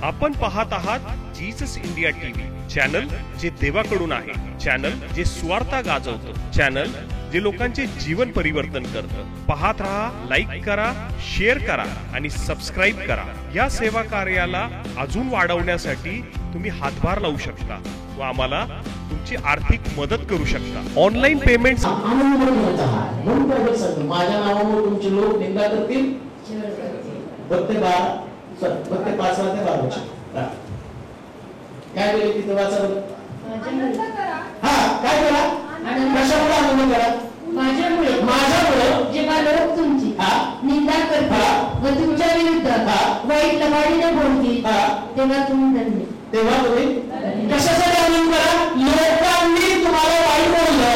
आपण पाहत आहात जीसस इंडिया टीव्ही, चॅनल जे देवाकडून आहे, चॅनल जे स्वार्थ गाजवतं, चॅनल जे लोकांचे जीवन परिवर्तन करतं. पाहत रहा, लाईक करा, शेअर करा आणि सबस्क्राईब करा. या सेवा कार्याला अजून वाढवण्यासाठी तुम्ही हातभार लावू शकता व आम्हाला तुमची आर्थिक मदत करू शकता. ऑनलाईन पेमेंट माझ्या नावामुळे तुमचे लोक निंदा करतील. प्रत्येक 5 ते 12 काय बोलले तिथे वाचा. हा काय करा, कशामुळे आनंद करा? माझ्यामुळे जेव्हा लोक तुमची निंदा करतात व तुमच्या विरुद्ध वाईट लबाडीने बोलतील तेव्हा तुम्ही कशासाठी आनंद करा? लोकांनी तुम्हाला वाईट बोललं,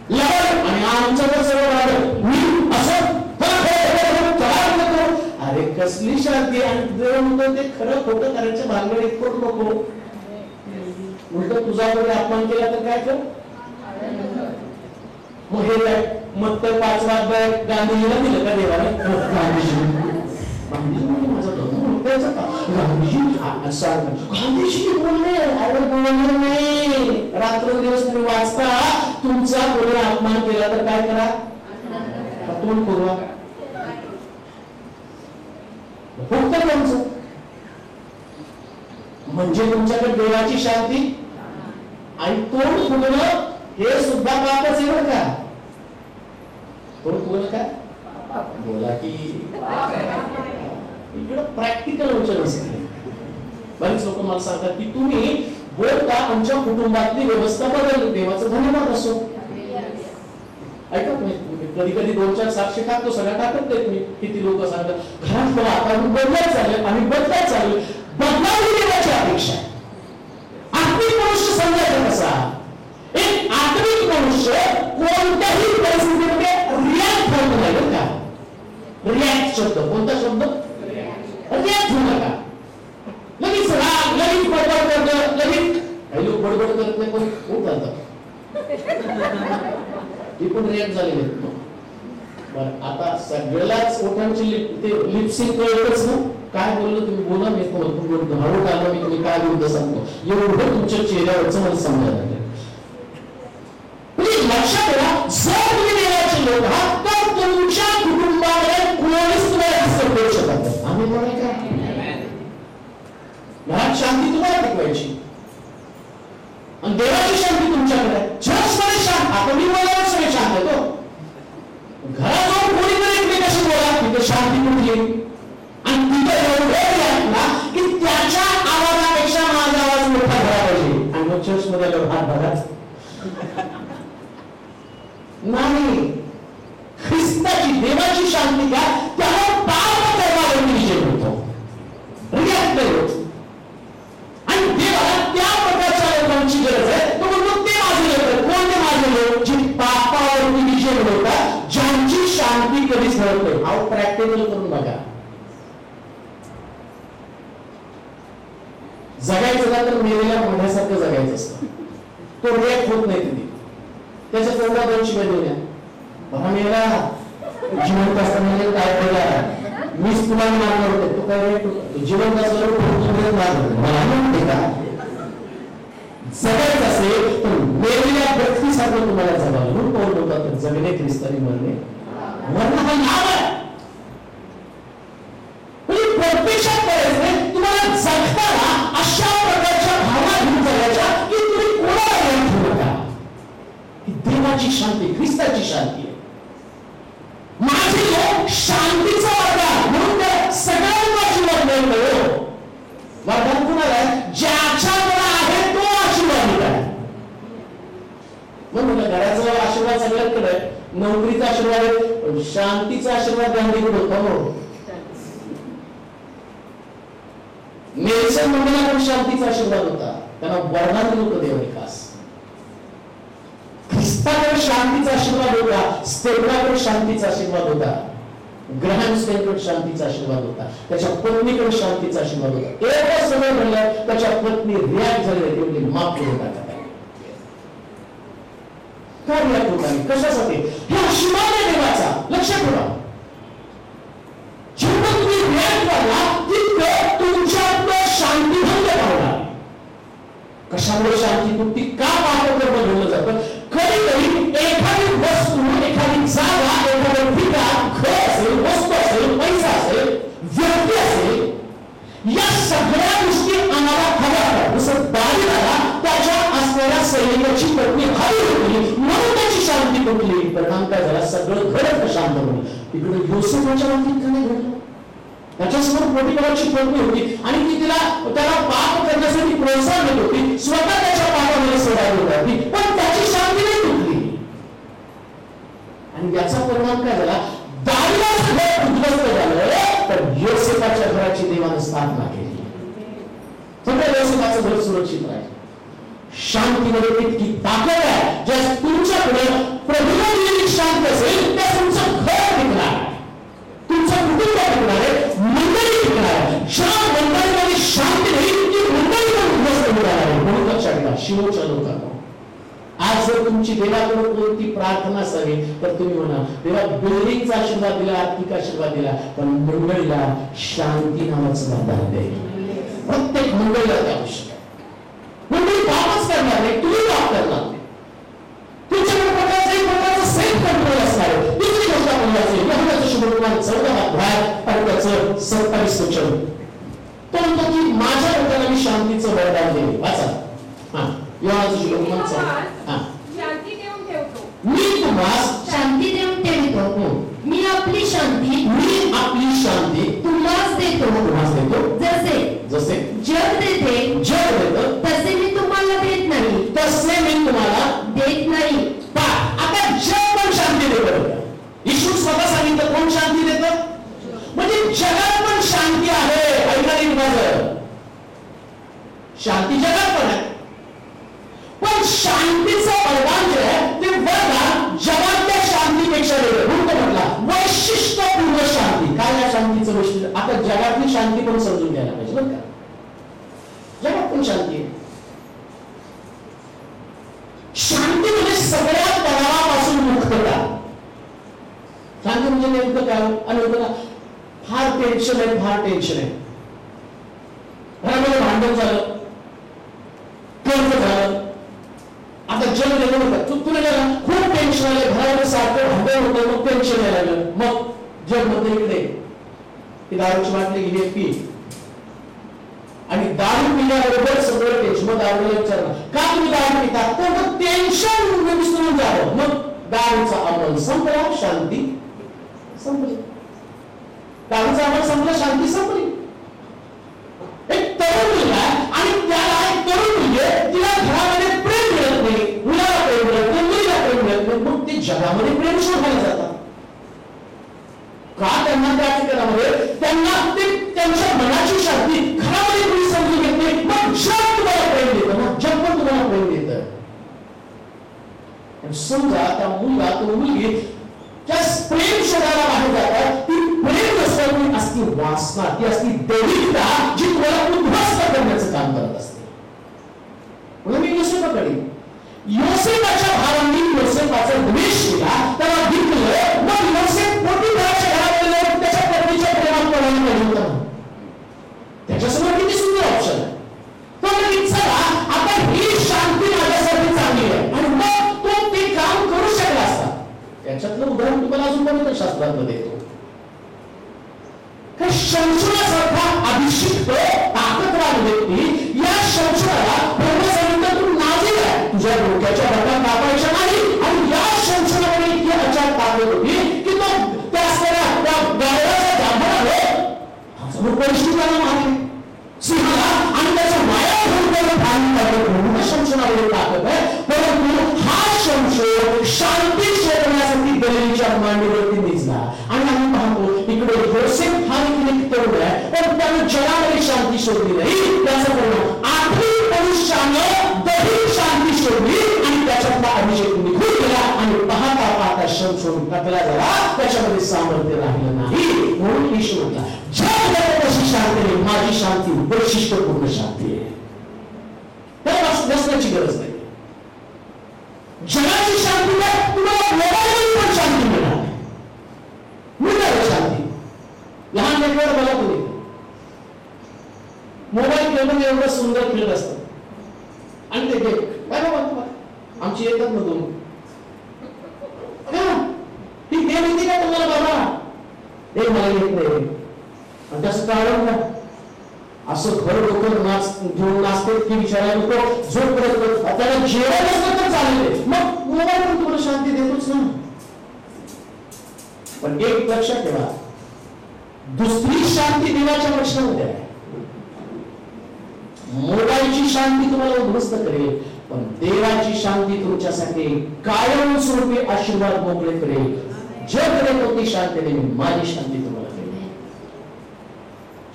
लबाड आणि आमचं तर सगळं वाढलं, मी असं अरे कसली शांती. आणि देव म्हणतो ते खरं खोटं करायच्या भानगडीत करू नको. उलट तुझा कोणी अपमान केला तर काय कर. मग हे काय मग तर 5 लाख गांधीजीला दिलं का देवाने? गांधीजी बोलले, अरे बोलले नाही. रात्रंदिवस तुम्ही वाचता, तुमचा कोणी अपमान केला तर काय करा? तोंड पुरवा. फक्त तुमचं म्हणजे तुमच्याकडे देवाची शांती आणि तोंड फुगणं हे सुद्धा पापच आहे बरं का. तोंड फुगणं काय बोला की इकडं प्रॅक्टिकल वचन असते. बरेच लोक मला सांगतात की तुम्ही बोलता आमच्या कुटुंबातली व्यवस्था बदल. देवाचं धन्यवाद असो. ऐका कधी कधी 2-4 साक्षी टाकतो, सगळ्या टाकत नाही. तुम्ही किती लोक सांगतात घरात मला आता बदलायच चालले आणि बदलायच चालले. बदलावी देवाची अपेक्षा आहे. आत्मिक मनुष्य समजायचा कसा? एक आत्मिक मनुष्य कोणत्याही परिस्थितीमध्ये रिॲक्ट होत नाही बरं का. रिॲक्ट शब्द कोणता शब्द? रिॲक्ट होऊ नका. लगेच राग, लगेच बडबड करतं, लगेच काही लोक बडबड करत नाही पण खूप चालतात. ती पण रिॲक्ट झालेली आहेत. बरं आता सगळ्यालाच ओठांची लिपसिंग कळतच ना. काय बोललो तुम्ही बोला, मी बोलतो हळू टाळलं, मी तुम्ही काय बोलतो सांगतो. एवढं तुमच्या चेहऱ्यावरचं मला समजायला लागलं. लक्षात ठेवा, जर तुम्ही देवाचे लोक आहात तर तुमच्या कुटुंबामध्ये कोणीच तुम्हाला डिस्टर्ब करू शकत नाही. आम्ही म्हणाल का? घरात शांती तुम्हाला टिकवायची आणि देवाची शांती तुमच्याकडे. चर्चमध्ये शांत, आपण मी बोलायला सगळे शांत आहे. घरात जाऊन कोणीतरी एकमेकाशी बोला, तिथे शांती कुठली. आणि तिथे एवढं ना की त्याच्या आवाजापेक्षा माझा आवाज मोठा झाला पाहिजे. आणि मग चर्चमध्ये आल्यावर हात बघा नाही. ख्रिस्ताची देवाची शांती घ्या, त्यावर पाप करण्यावर विजय होतो, रिॲक्ट नाही होत. आणि देवाला त्या प्रकारच्या लोकांची गरज आहे. तो म्हणतो ते माझे लोक. कोणते माझे लोक? जी पापावरती विजय मिळवतात, ज्यांची शांती कधीच मिळत नाही. अहो प्रॅक्टिकल करून बघा. जगायचं ना तर मेलेल्या मोठ्यासारखं जगायचं असतं. तो रिॲक्ट होत नाही कधी. त्याच्या तोंडा 2 शिवाय देऊया. बघा मेला जिवंत असताना काय केला, मीच तुला मारणार होते. तो काय जिवंत असल्यावर मला म्हणते का? जगायचं असेल तर मेलेल्या व्यक्तीसारखं तुम्हाला जगावं. म्हणून कोण होतात जगणे ख्रिस्तानी मरणे. मरण हा नाव आहे. म्हणजे प्रत्यक्षात करायचं नाही. तुम्हाला जगताना अशा प्रकारच्या भावना घेऊन जगायच्या की तुम्ही कोणाला घेऊन ठेवू नका. देवाची शांती, ख्रिस्ताची शांती आहे. माझे लोक शांतीचा वरदान म्हणून त्या सगळ्यांना आशीर्वाद मिळतो. वरदान कुणाला आहे? ज्याच्यावर आहे तो आशीर्वाद आहे. मग घराचा आशीर्वाद सगळ्यांकडे आहे, नोकरीचा आशीर्वाद आहे, शांतीचा आशीर्वाद गांधीकडे होता. नेल्सन मंडेला पण शांतीचा आशीर्वाद होता. त्यांना वरदान दिलं होतं देवाने खास. ख्रिस्ताकडे शांतीचा आशीर्वाद होता, स्टेफनाकडे शांतीचा आशीर्वाद होता, ग्रहण स्टेनकडे शांतीचा आशीर्वाद होता, त्याच्या पत्नीकडे शांतीचा आशीर्वाद होता. एकच समय म्हणलं त्याच्या पत्नी रिॲक्ट झाली, तेवढी माफ करून टाका. काय रिॲक्ट होता? कशासाठी? हे आशीर्वाद आहे देवाचा. लक्षात ठेवा, जेव्हा तुम्ही रिॲक्ट करला तितकं तुमच्यातलं कशामुळे शांती तुटती, का पापकर्म घडलं जातं? कधी कधी एखादी वस्तू, एखादी जागा, एखादं ठिकाण, घर असेल, वस्तू असेल, पैसा असेल, व्यक्ती असेल, या सगळ्या गोष्टी आम्हाला हव्या. जसं दाविदाला त्याच्या असणाऱ्या सैनिकाची पत्नी हवी होती म्हणून त्याची शांती तुटली. परिणाम काय झाला? सगळं घरच शांत होईल. तिकडे योसेफाच्या बाबतीत काय घडलं? त्याच्यासमोर पोटिफराची पत्नी होती आणि ती त्याला पाप करण्यासाठी प्रोत्साहन देत होती, स्वतः त्याच्या पापामध्ये सोडायला होती, पण त्याची शांती नाही तुटली. आणि याचा परिणाम काय झाला? दाविदाचं घर उद्ध्वस्त झालं, तर योसेफाच्या घराची देवाने स्थापना केली. सगळ्या योसेफाचं घर सुरक्षित राहील. शांतीमध्ये इतकी ताकद आहे, ज्या तुमच्याकडे प्रभूला दिलेली शांती असेल त्या तुमचं घर टिकणार आहे, तुमचं कुटुंब टिकणार आहे, मंडळी टिकणार आहे. ज्या मंडळीमध्ये शांती नाही ती मंडळी पण उद्ध्वस्त होणार आहे. म्हणून लक्षात घ्या, शिवच्या लोकांना आज जर तुमची देवाकडे कोणती प्रार्थना असावी तर तुम्ही म्हणा, देवा बिल्डिंगचा आशीर्वाद दिला, आर्थिक आशीर्वाद दिला, पण मंडळीला शांती नावाचं वरदान दे. प्रत्येक मंडळीला ते आवश्यक आहे. मंडळी पापच करणार नाही, तुम्ही पाप करणार नाही. तुमच्याकडे प्रकारचं सेल्फ कंट्रोल असणार आहे. दुसरी गोष्ट आपण वाचली, योहानाचा शुभवर्तमान 14 अध्याय आणि त्याचं 27 वचन. तो म्हणतो की माझ्या लोकांना मी शांतीचं वरदान देईन. वाचा. योहानाचा शुभवर्तमान 14. शांती देऊन ठेवतो, मी तुम्हास शांती देऊन ठेवतो, मी आपली शांती तुम्हास देतो. जसे जग देते तसे मी तुम्हाला देत नाही. आता जग पण शांती देतं. येशू स्वतः सांगितलं कोण शांती देतं? म्हणजे जगात पण शांती आहे. ऐकायला माझं शांती जगात पण आहे, पण शांतीचं वरदान जे आहे ते वरदान जगातल्या शांतीपेक्षा वेगळं. म्हणून म्हटला वैशिष्ट्यपूर्ण शांती. काय या शांतीचं वैशिष्ट्य? आता जगातली शांती पण समजून घ्यायला पाहिजे बरं का. जगात पण शांती आहे. शांती म्हणजे सगळ्या तणावापासून मुक्तता. शांती म्हणजे नेमकं काय? आणि होतं ना, फार टेन्शन आहे, घरामध्ये भांडण झालं, कर्ज झालं, आता जग देणं होतं, तुला खूप टेन्शन आलं, घरामध्ये सारखं भांडण होतं, मग टेन्शन यायला लागलं. मग जग मध्ये इकडे ती दारूची बाटली गेली पी, आणि दारू पिल्याबरोबर सगळं टेन्शन. मग दारूला विचारलं का तुम्ही दारू पिता? तर टेन्शन विसरून जावं. मग दारूचा अंमल संपला, शांती संपली. दारूचा अंमल संपला, शांती संपली. एक तरुण मुलगा आणि त्याला एक तरुण मुलगी, तिला घरामध्ये प्रेम मिळत नाही, मुलाला प्रेम मिळत नाही, मुलीला प्रेम मिळत नाही, मग ते जगामध्ये प्रेम शोधायला जातात. का? त्यांना त्या ठिकाणामध्ये त्यांच्या मनाची शांती घरामध्ये कोणी समजून घेत नाही. मग जग तुम्हाला प्रेम देतं ना, जग पण तुम्हाला प्रेम देतं. समजा त्या मुलगा तो मुलगी ज्या प्रेम शोधायला बाहेर जातात, ती प्रेम नसताना असती वासना, ती असती दैविकता जी तुम्हाला उद्ध्वस्त करण्याचं काम करत असते. म्हणून मी योसेफाच्या भावांनी योसेफाचा द्वेष केला, त्याला विकलं. मग योसेफ पोटिफराच्या घरात गेलं, त्याच्या पत्नीच्या प्रेमात पडायला पाहिजे होतं. त्याच्यासमोर किती सुंदर ऑप्शन आहे. तो म्हणजे चला आता ही शांती माझ्यासाठी चांगली आहे, आणि मग तो ते काम करू शकला असता. त्याच्यातलं उदाहरण तुम्हाला अजून पवित्र शास्त्रात देतो. शमशोनासारखा अभिषिक्त ताकदवान व्यक्ती, या शमशोनाला ब्रह्म सांगितलं तू नाझीर आहे, तुझ्या डोक्याच्या बटन कापायच्या नाही. आणि या शमशोनामध्ये इतकी अचाट ताकद होती की तो त्या गावाच्या जांभळाने समोर परिस्थितीला मारले, सिंहाला आणि त्याच्या माया घेऊन त्याला भांडण काढलं. म्हणून शमशोनामध्ये ताकद आहे. परंतु हा शमशोन शांती शोधण्यासाठी गलिलीच्या मांडीवरती निजला. आणि आम्ही पाहतो इकडे योसेफ हा एक तरुण आहे, पण त्याने जगामध्ये शांती शोधली नाही. त्याचा परिणाम आधी मनुष्यानं दैहिक शांती शोधली आणि त्याच्यातला अभिषेक निघून गेला, आणि पाहता पाहता शमशोन टाकला झाला, त्याच्यामध्ये सामर्थ्य राहिलं नाही. म्हणून ईश्वर म्हटला जग देत तशी शांती नाही, माझी शांती वैशिष्ट्यपूर्ण शांती आहे. त्याला नसण्याची गरज नाही. जगाची शांती तुम्हाला मोबाईलमध्ये पण शांती मिळणार नाही. मिळणार शांती. लहान लेकरं मला कोणी मोबाईल खेळून एवढं सुंदर खेळत असतं, आणि आमची येतात ना दोन. ती देव येते का तुम्हाला बाबा? ते मला येत नाही. आणि त्याचं कारण काय? असं घर डोकं घेऊन नाचते की विचारायला नको. जोपर्यंत त्याला जेवण असलं तर चालेल, मग मोबाईल पण तुम्हाला शांती देतोच ना. पण एक लक्षात ठेवा, दुसरी शांती देवाच्या वचनामध्ये आहे. मोबाईलची शांती तुम्हाला उद्ध्वस्त करेल, पण देवाची शांती तुमच्यासाठी कायमस्वरूपी आशीर्वाद मोकळे करेल. जग करेल होती शांती देईल, माझी शांती तुम्हाला देईल,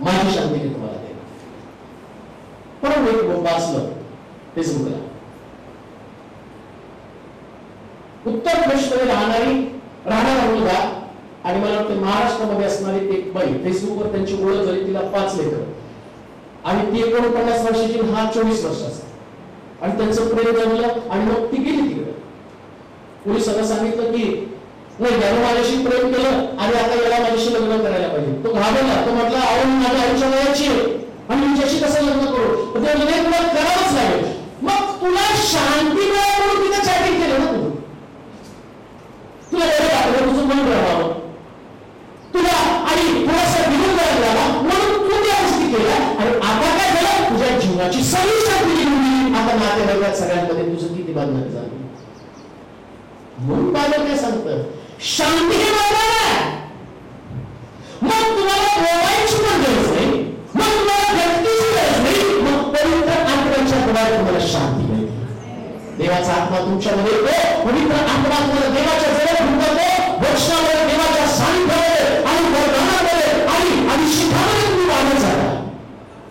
माझी शांती तुम्हाला देईल. परत एक वाचलं फेसबुकला, उत्तर प्रदेशमध्ये राहणारा मुलगा आणि मला वाटतं महाराष्ट्रामध्ये असणारी एक बाई, फेसबुकवर त्यांची ओळख झाली, तिला 5 लेकरं आणि ती 49 वर्षाची, हा 24 वर्षाचा. आणि त्यांचं प्रेम जमलं आणि मग ती गेली तिकडे. पोलिसांना सांगितलं की नाही, यानं माझ्याशी प्रेम केलं आणि आता याला माझ्याशी लग्न करायला पाहिजे. तो घाबरला, तो म्हटला अहो माझ्या आयुष्या वयाची आणि तुझ्याशी कसं लग्न करू? तुला करावंच लागेल. मग तुला शांती मिळावी म्हणून तिने चॅटिंग केलं ना. तुला एवढं वाटलं तुझं मन राहावं तुला आणि थोडासा विरोध लागला म्हणून तू त्या गोष्टी केल्या. आणि आता काय झालं? तुझ्या जीवनाची सगळी शांती निघून. आता नातेवाईकात सगळ्यांमध्ये तुझं किती बदनाम झालं. म्हणून बायबल काय सांगतं? शांती हे मोबाईल. मग तुम्हाला मोबाईलची पण गरज नाही, मग तुम्हाला व्यक्तीची गरज नाही, मग पवित्र आत्म्याच्या द्वारे तुम्हाला शांती मिळते. देवाचा आत्मा तुमच्यामध्ये येतो, पवित्र आत्मा तुम्हाला देवाच्या जवळ घेऊन जातो. वचनामध्ये, देवाच्या सानिध्यामध्ये आणि वरदानामध्ये आणि अभिषेकामध्ये तुम्ही वाढत जाता.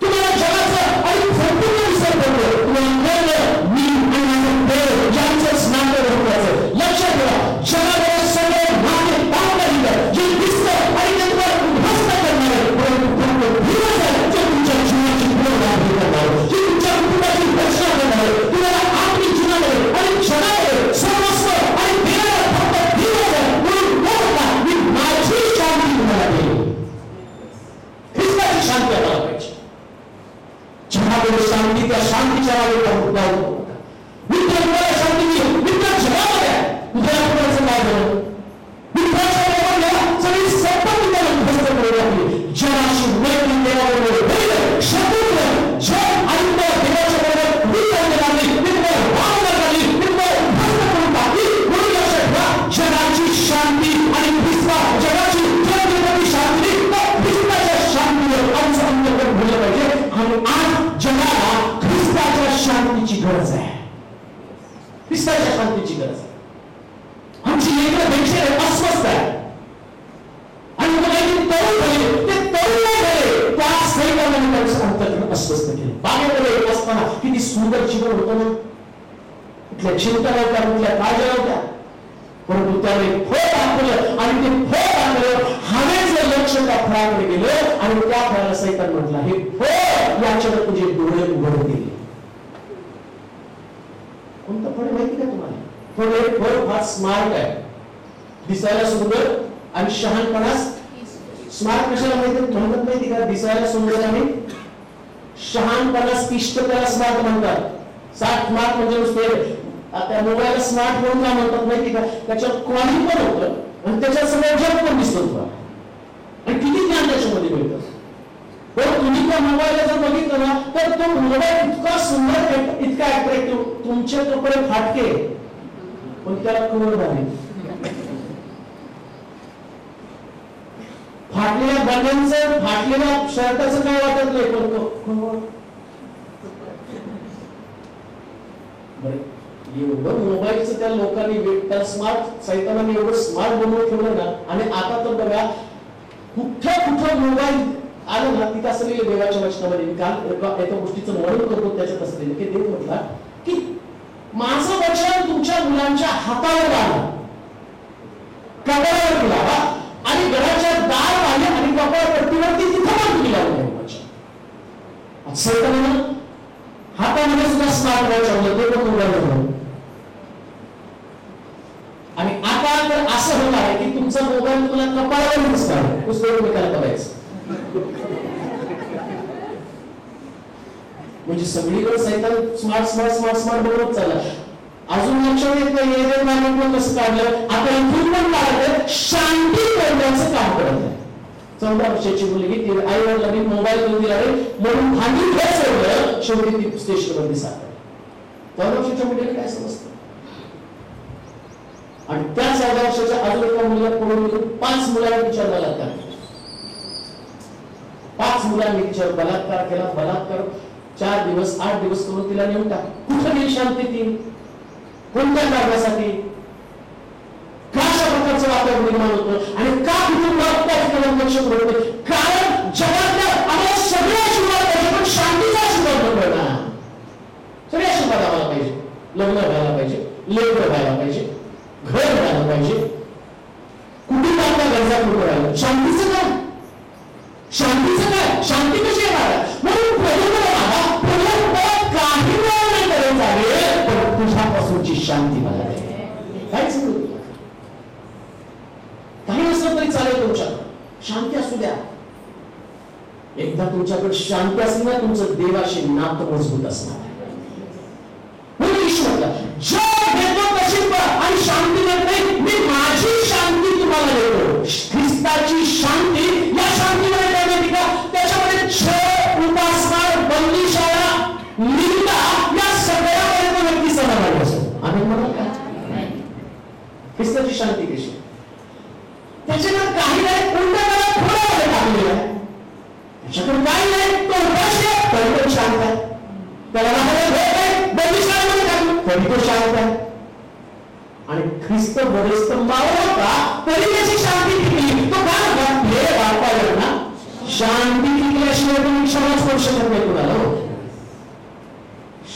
तुम्हाला जगाचं आणि संपूर्ण विसर पडतो. तुम्हाला कळलं मी आणि माझं देव यांचंच नातं महत्वाचं. लक्षात ठेवा, जगामध्ये सगळे नाते पावलं जे दिसतं आणि ते तुम्हाला उद्ध्वस्त करणार आहे, परंतु फक्त दिवस आहे जे तुमच्या जीवनाची पुनर्वाढी करणार आहे, जे तुमच्या कुटुंबाची रचना करणार आहे. तुम्हाला आपली जीवनामध्ये आणि जगामध्ये सर्वस्व आणि देवाला फक्त दिवस आहे म्हणून बोलता मी माझी शांती तुम्हाला देईल. ख्रिस्ताची शांती आम्हाला पाहिजे. जगामध्ये शांती, त्या शांतीच्या मागे मित्र तुम्हाला शांती देईल. मित्र जगामध्ये आहे, उद्या कुणाचं काय झालं? मित्राच्या लोकांना सगळी संपत्ती त्याला उद्ध्वस्त करून टाकली. जगाशी मैत्री देवाबरोबर होईल, शत्रुत्व जग आणि देवाच्या बरोबर विचारले लागली, मित्र भावना लागली, मित्र उद्ध्वस्त करून टाकली. म्हणून लक्षात ठेवा, जगाची शांती आणि ख्रिस्ता जगाची जगदेवाची शांती ख्रिस्ताच्या शांतीवर आमचं अंतर्गत भरलं पाहिजे. आणि आज जगाला ख्रिस्ताच्या शांतीची गरज आहे. ख्रिस्ताच्या शांतीची गरज आहे. आमची लेकरं बेचैन अस्वस्थ आहे आणि मुलांची तरुण झाली, ते तरुण नाही झाले, त्या सैतानाने त्यांचं अंतर्गत अस्वस्थ केलं. बागेमध्ये असताना किती सुंदर जीवन होतं ना, कुठल्या चिंता नव्हत्या, कुठल्या काळज्या नव्हत्या, परंतु त्याने फळ दाखवलं आणि ते फळ दाखवलं. हवेचं लक्ष त्या फळाकडे गेलं आणि त्या फळाला सैतान म्हटलं हे फळ याच्यावर तुझे डोळे उघडतील. कोणतं फळ माहिती का तुम्हाला? थोडं एक फळ फार स्मार्ट आहे, दिसायला सुंदर आणि शहाणपणास. स्मार्ट कशाला म्हणतात माहिती का? दिसायला सुंदर आणि शहाणपणास इष्ट त्याला स्मार्ट म्हणतात. स्मार्ट म्हणजे नुसते त्या मोबाईलला स्मार्ट म्हणून काय म्हणतात माहिती का? त्याच्यात क्वालिटी पण होतं आणि त्याच्यात सगळं जग पण दिसतं तुम्हाला आणि किती ज्ञान त्याच्यामध्ये मिळतं. पण तुम्ही त्या मोबाईलला जर बघितलं ना तर तो मोबाईल इतका सुंदर, इतका अट्रॅक्टिव्ह, तुमचे कपडे फाटके पण त्याला कवर झाले. फाटलेल्या बन्यांचं, फाटलेल्या शर्टाचं काय वाटत नाही, पण एवढं मोबाईलचं त्या लोकांनी त्या स्मार्ट सैतानाने एवढं स्मार्ट बनवून ठेवलं ना. आणि आता तर बघा कुठं मोबाईल आलं ना तिथं असलेलं देवाच्या वचनामध्ये काल एका गोष्टीचं वर्णन करतो, त्याच्यात असलेलं की देव म्हटला की माझं वचन तुमच्या मुलांच्या हातावर लावा, कपाळावर लावा आणि घराच्या दार बाहेर आणि कपाळपट्टीवरती तिथं पण तुम्ही लावून वचन. सैतानानं हातामध्ये सुद्धा स्मार्ट वॉच आणलं, ते पण मोबाईल. आणि आता तर असं होणार आहे की तुमचा मोबाईल तुम्हाला कपाळावर दिसणार, पुस्तक तुम्ही त्याला बघायचं. म्हणजे सगळीकडे सैतान स्मार्ट स्मार्ट स्मार्ट स्मार्ट बरोबर चालला. अजून लक्षात येत नाही एडेन गार्डन कसं काढलं, आता इथून पण काढलं शांती करण्याचं काम करत आहे. 14 वर्षाची मुलगी ती आई वडिलांनी मोबाईल घेऊन दिला रे म्हणून भांडी घ्यायचं, शेवटी ती स्टेशनवरती सापडली. 14 वर्षाच्या मुलीला काय समजतं? आणि त्या 14 वर्षाच्या अजून एका मुलीला पळून घेऊन 5 मुलांनी तिच्यावर बलात्कार केला. 5 मुलांनी तिच्यावर बलात्कार केला. बलात्कार 4 दिवस 8 दिवस करून तिला नेऊन टाक. कुठं गेली शांती ती? कोणत्या कारणासाठी? का अशा प्रकारचं वातावरण निर्माण होतं आणि का कुटुंब त्या ठिकाणी लक्ष पुरवते? कारण जगातल्या आम्हाला सगळे आशीर्वाद पाहिजे पण शांतीचा आशीर्वाद नको ना. सगळे आशीर्वाद आम्हाला पाहिजे. लग्न व्हायला पाहिजे, लेकरं व्हायला पाहिजे, घर व्हायला पाहिजे, कुटुंबातल्या गरजा पूर्ण व्हायला. शांतीचं काय? शांतीचं काय? शांती कशी येणार? म्हणून काही नाही करायचं आहे पण तुझ्यापासूनची शांती मला दे. काहीच नाही काही असलं तरी चालेल तुमच्याकडे, शांती असू द्या. एकदा तुमच्याकडे शांती असली ना तुमचं देवाशी नातं मजबूत असणार. म्हणून ईश्वरला जग देतो तशी आणि शांती देत नाही, मी माझी शांती तुम्हाला देतो. ख्रिस्ताची शांती या शांतीमध्ये काय माहिती का? त्याच्यामध्ये छळ, उपासना, बंदीशाळा, निंदा या सगळ्यामध्ये व्यक्ती समाधान असतो. आम्ही म्हणाल का? ख्रिस्ताची शांती कशी? त्याच्याकडे काही नाही, उलट त्याला थोडं टाकलेलं आहे. त्याच्याकडे काही नाही, तो उपाशी आहे तरी तो शांत आहे. त्याला बंदीशाळेमध्ये टाकलं तरी तो शांत आहे. आणि ख्रिस्त वधस्तंभावर होता तरी त्याची शांती टिकली. तो काय होता? हे वातावरण ना शांती टिकल्याशिवाय तुम्ही क्षमाच करू शकत नाही कुणाला.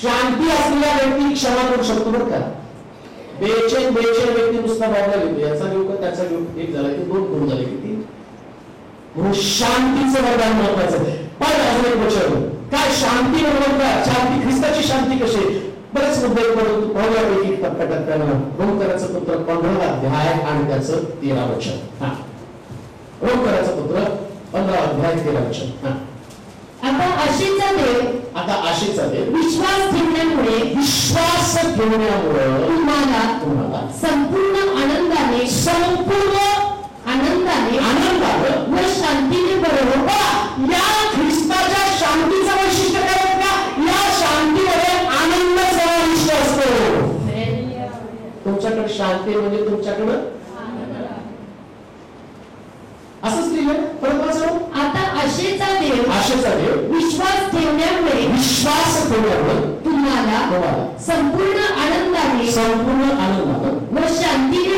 शांती असलेल्या व्यक्ती क्षमा करू शकतो बरं का. बेचैन व्यक्ती नुसता बाबला घेतो, याचा घेऊ का त्याचा घेऊ, एक झाला की 2 करून झाले किती. म्हणून शांतीचं वरदान महत्वाचं. पण अजून एक वचन काय शांती बरोबर का? शांती ख्रिस्ताची शांती कशी? बरेच मुद्दे पाहूयापैकी टप्प्याटप्प्यानं. रोमकराचं पत्र 15 अध्याय आणि त्याचं 13 वचन. रोमकराचं पत्र 15 अध्याय 13 वचन. आता आशेचा देव, आता आशेचा देव विश्वास ठेवण्यामुळे तुम्हाला संपूर्ण आनंदाने व शांतीने बरोबर. या ख्रिस्ताच्या शांतीचं वैशिष्ट्य काय का? या शांतीमध्ये आनंद समाविष्ट असतो. तुमच्याकडे शांती म्हणजे तुमच्याकडे असंच लिहिलं. परत वाचू. आता आशेचा देव विश्वास ठेवण्यामुळे तुम्हाला संपूर्ण आनंदाने व शांतीने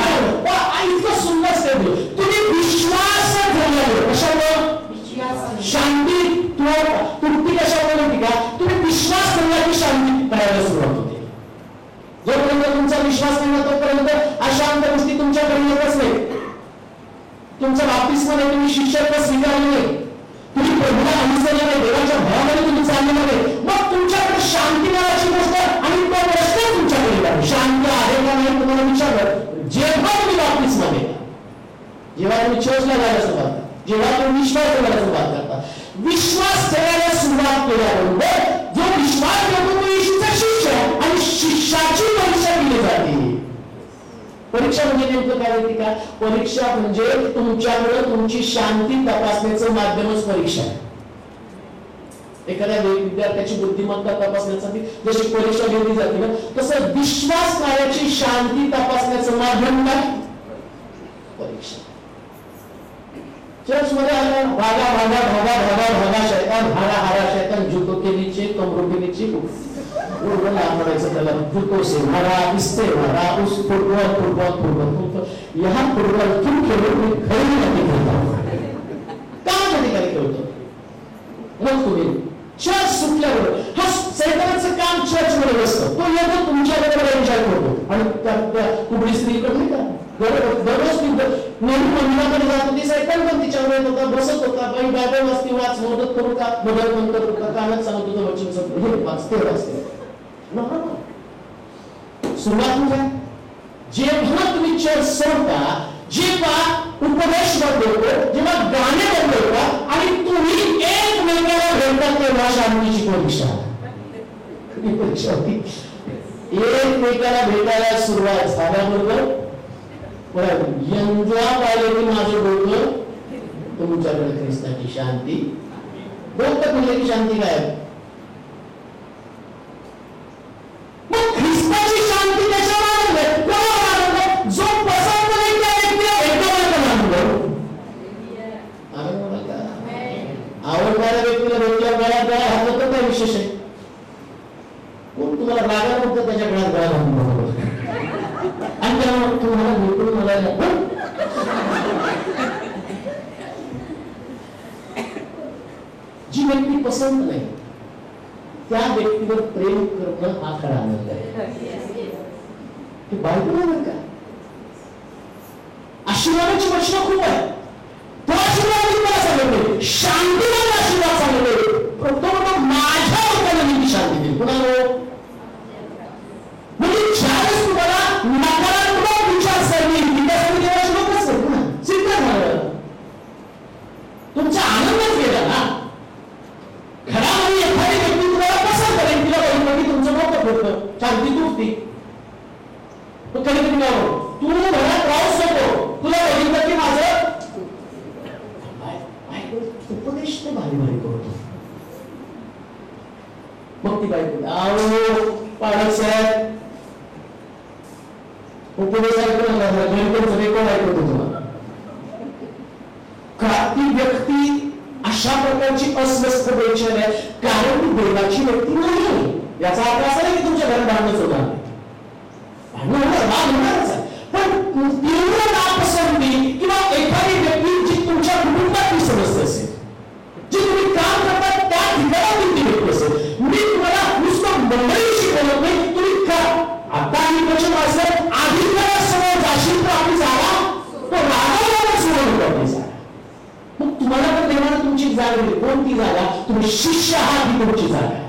इतकं सुंदर स्टेप. तुम्ही विश्वास ठेवल्यामुळे कशामुळे? शांती तुमची कशामुळे होती का? तुम्ही विश्वास ठेवला की शांती करायला सुरुवात होते. जोपर्यंत तुमचा विश्वास नाही तोपर्यंत अशांत गोष्टी तुमच्याकडे येतच नाही. तुमच्या बाप्तिस्माने तुम्ही शिष्यत्व स्वीकारले नाही, तुम्ही प्रभूला अनुसरले नाही, देवाच्या भयामध्ये तुम्ही चालले नाही, मग तुमच्याकडे शांती नावाची गोष्ट आणि तो प्रश्न तुमच्याकडे येतो. शांती आहे का नाही तुम्हाला विचारलं. जेव्हा तुम्ही बाप्तिस्माने, जेव्हा तुम्ही चर्चला जायला सुरुवात करता, जेव्हा तुम्ही विश्वास ठेवायला सुरुवात करता, विश्वास ठेवायला सुरुवात केल्याबरोबर जो विश्वास ठेवतो तो येशूचा शिष्य आणि शिष्याची परीक्षा केली जाते. परीक्षा म्हणजे नेमकं काय माहिती का? परीक्षा म्हणजे तुमच्याकडे तुमची शांती तपासण्याचं माध्यमच परीक्षा आहे. एखाद्या विद्यार्थ्याची बुद्धिमत्ता तपासण्यासाठी जशी परीक्षा घेतली जाते ना, तसं विश्वास कार्याची शांती तपासण्याचं माध्यम काय? परीक्षा. चर्च मध्ये आला भागा भागा भागा भागा भागा शैतान हारा हारा शैतान जूतों के नीचे कमरों के नीचे त्याला जूतों से मारा, इससे मारा, उस फुटबॉल यहाँ फुटबॉल क्यों खेलो? घरी नाही खेळता. कामाच्या ठिकाणी खेळतो. मग तुम्ही चर्च सुटल्यावर हा सैतानाचं काम चर्च मध्ये असतं. तो येतो तुमच्याबरोबर एन्जॉय करतो आणि त्या कुबडी स्त्रीकडे नाही का दररोज नेहमी मंदिराकडे जात होती. सैतान पण तिच्यावर येत होता, बसत होता. बाई बायबल वाचती, वाच, मदत करू का? मदत पण करत होता. कानात सांगत होतं वचन सगळं हे वाचते. सुरुवात म्हणजे जेव्हा तुम्ही चर्च सोडता, जेव्हा उपदेश बदलतो, जेव्हा गाणे बदलता आणि तुम्ही एकमेकाला भेटता तेव्हा शांतीची परीक्षा होती. एकमेकाला भेटायला सुरुवात झाल्याबरोबर यंत्रा पाहिले की माझं डोकं तुमच्याकडे ख्रिस्ताची शांती डोकं तुमच्या की शांती काय मग ख्रिस्ताची शांती त्याच्यावर जो पसंत नाही त्या व्यक्तीला भेटणार आवडणाऱ्या व्यक्तीला भेटल्या गळ्यात गळा घातलं तर काय विशेष आहे कोण तुम्हाला रागा नव्हतं त्याच्या गळ्यात गळा घालून आणि त्यामुळे तुम्हाला भेटून मला जी व्यक्ती पसंत नाही त्या व्यक्तीवर प्रेम करणं हा खरा आनंद आहे बायको नाही का आशीर्वादाची वचनं खूप आहे तो आशीर्वाद तुम्हाला सांगितले शांतीला आशीर्वाद सांगितले तो माझ्या लोकांना मी शांती देईल कुणाला म्हणजे ज्यावेळेस तुम्हाला नकारात्मक विचारसरणी त्यासाठी देवाची लोक असतात ना सिद्ध झालं तुमचा आनंदच गेला ना घरामध्ये एखादी व्यक्ती तुम्हाला पसंत करेल तिला बघितलं की तुमचं डोकं फिरतं शांती तुटती तो कधी कधी काय तू घरात राहूच नको तुला बघितलं की माझं उपदेश ते भारी भारी करतो मग ती बायको आओ पाडक साहेब उपदेश ऐकून गणपतीचं रेकॉर्ड ऐकवतो तुम्हाला का ती व्यक्ती अशा प्रकारची अस्वस्थ बेचैन आहे कारण ती देवाची व्यक्ती नाही याचा अर्थ असा नाही की तुमच्या घरात भांडणच होणार पण तीव्र नापसंती किंवा एखादी व्यक्ती जी तुमच्या कुटुंबातली सदस्य असेल जी तुम्ही काम करता त्या ठिकाणी ती व्यक्ती असेल मी तुम्हाला नुसतं मंडळीशी बोलत नाही तुम्ही का आता आम्ही वचन वाचलं अधिकारासमोर जाशील तर आपली जागा तो रागाला सोडून आपली जागा मग तुम्हाला पण देवाला तुमची जागा दिली कोणती जागा तुम्ही शिष्य आहात ही तुमची जागा आहे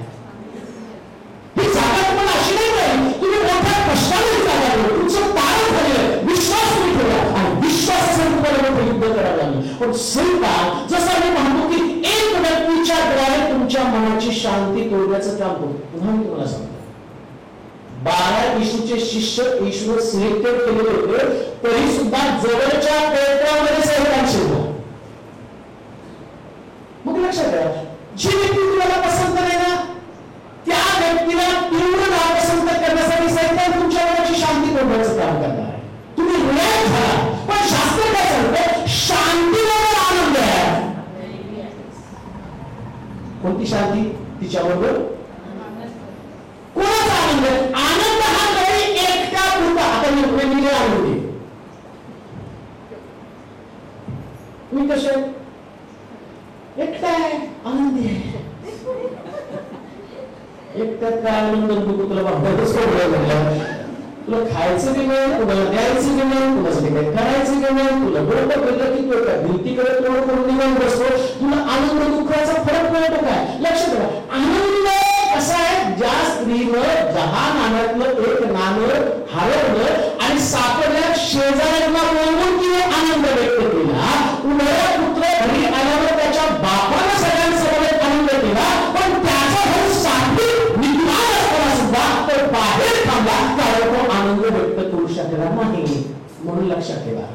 ही जागा तुम्हाला अशी नाही पाहिजे तुम्ही मोठ्या कष्टाने जागा दिली तुमचं तारण झालेलं विश्वास तुम्ही ठेवला आणि विश्वास असेल तुम्हाला मोठं युद्ध करावं लागलं पण सैतान जसं मी म्हणतो की एक व्यक्तीच्या द्वारे तुमच्या मनाची शांती तोडण्याचं काम करतो पुन्हा मी तुम्हाला सांगतो 12 येशूचे शिष्य येशूवर सिलेक्टेड केलेले होते तरी सुद्धा जवळच्या पेत्रामध्ये सैतान शिरला मग लक्षात घ्या जी व्यक्ती तुम्हाला पसंत नाही ना त्या व्यक्तीला तीव्र नापसंत करण्यासाठी सैतान तुमच्या मनाची शांती तोडण्याचं काम करणार आहे तुम्ही रिलॅक्स झाला पण शास्त्र काय सांगतं शांतीबरोबर आनंद आहे कोणती शांती तिच्याबरोबर कोणाचा आनंद आनंद हा काही एकटा पुरता आता मी आनंदी तुम्ही कसे एकटा आहे आनंदी आहे एकट्यात काय आनंद तू तुला बाबतच तुला खायचं की नाही तुला द्यायचं की नाही तुला काही करायचं की नाही तुला बरोबर कळलं की तू एका भिंतीकडे तोड करून निघून बसतो तुला आनंद दुःखाचा फरक कळतो काय लक्षात ठेवा आनंद कसा आहे ज्या स्त्रीनं 10 नाण्यातलं एक नाणं हरवलं आणि सापडल्या शेजाऱ्यांना बोलवून तिने आनंद व्यक्त केला उन्हाळ्या पुत्र घरी आल्यावर त्याच्या बापानं सगळ्यांसमोर आनंद केला पण त्याचा भाऊ साथी विद्वान असताना सुद्धा तो बाहेर थांबला कारण तो आनंद व्यक्त करू शकला नाही म्हणून लक्षात ठेवा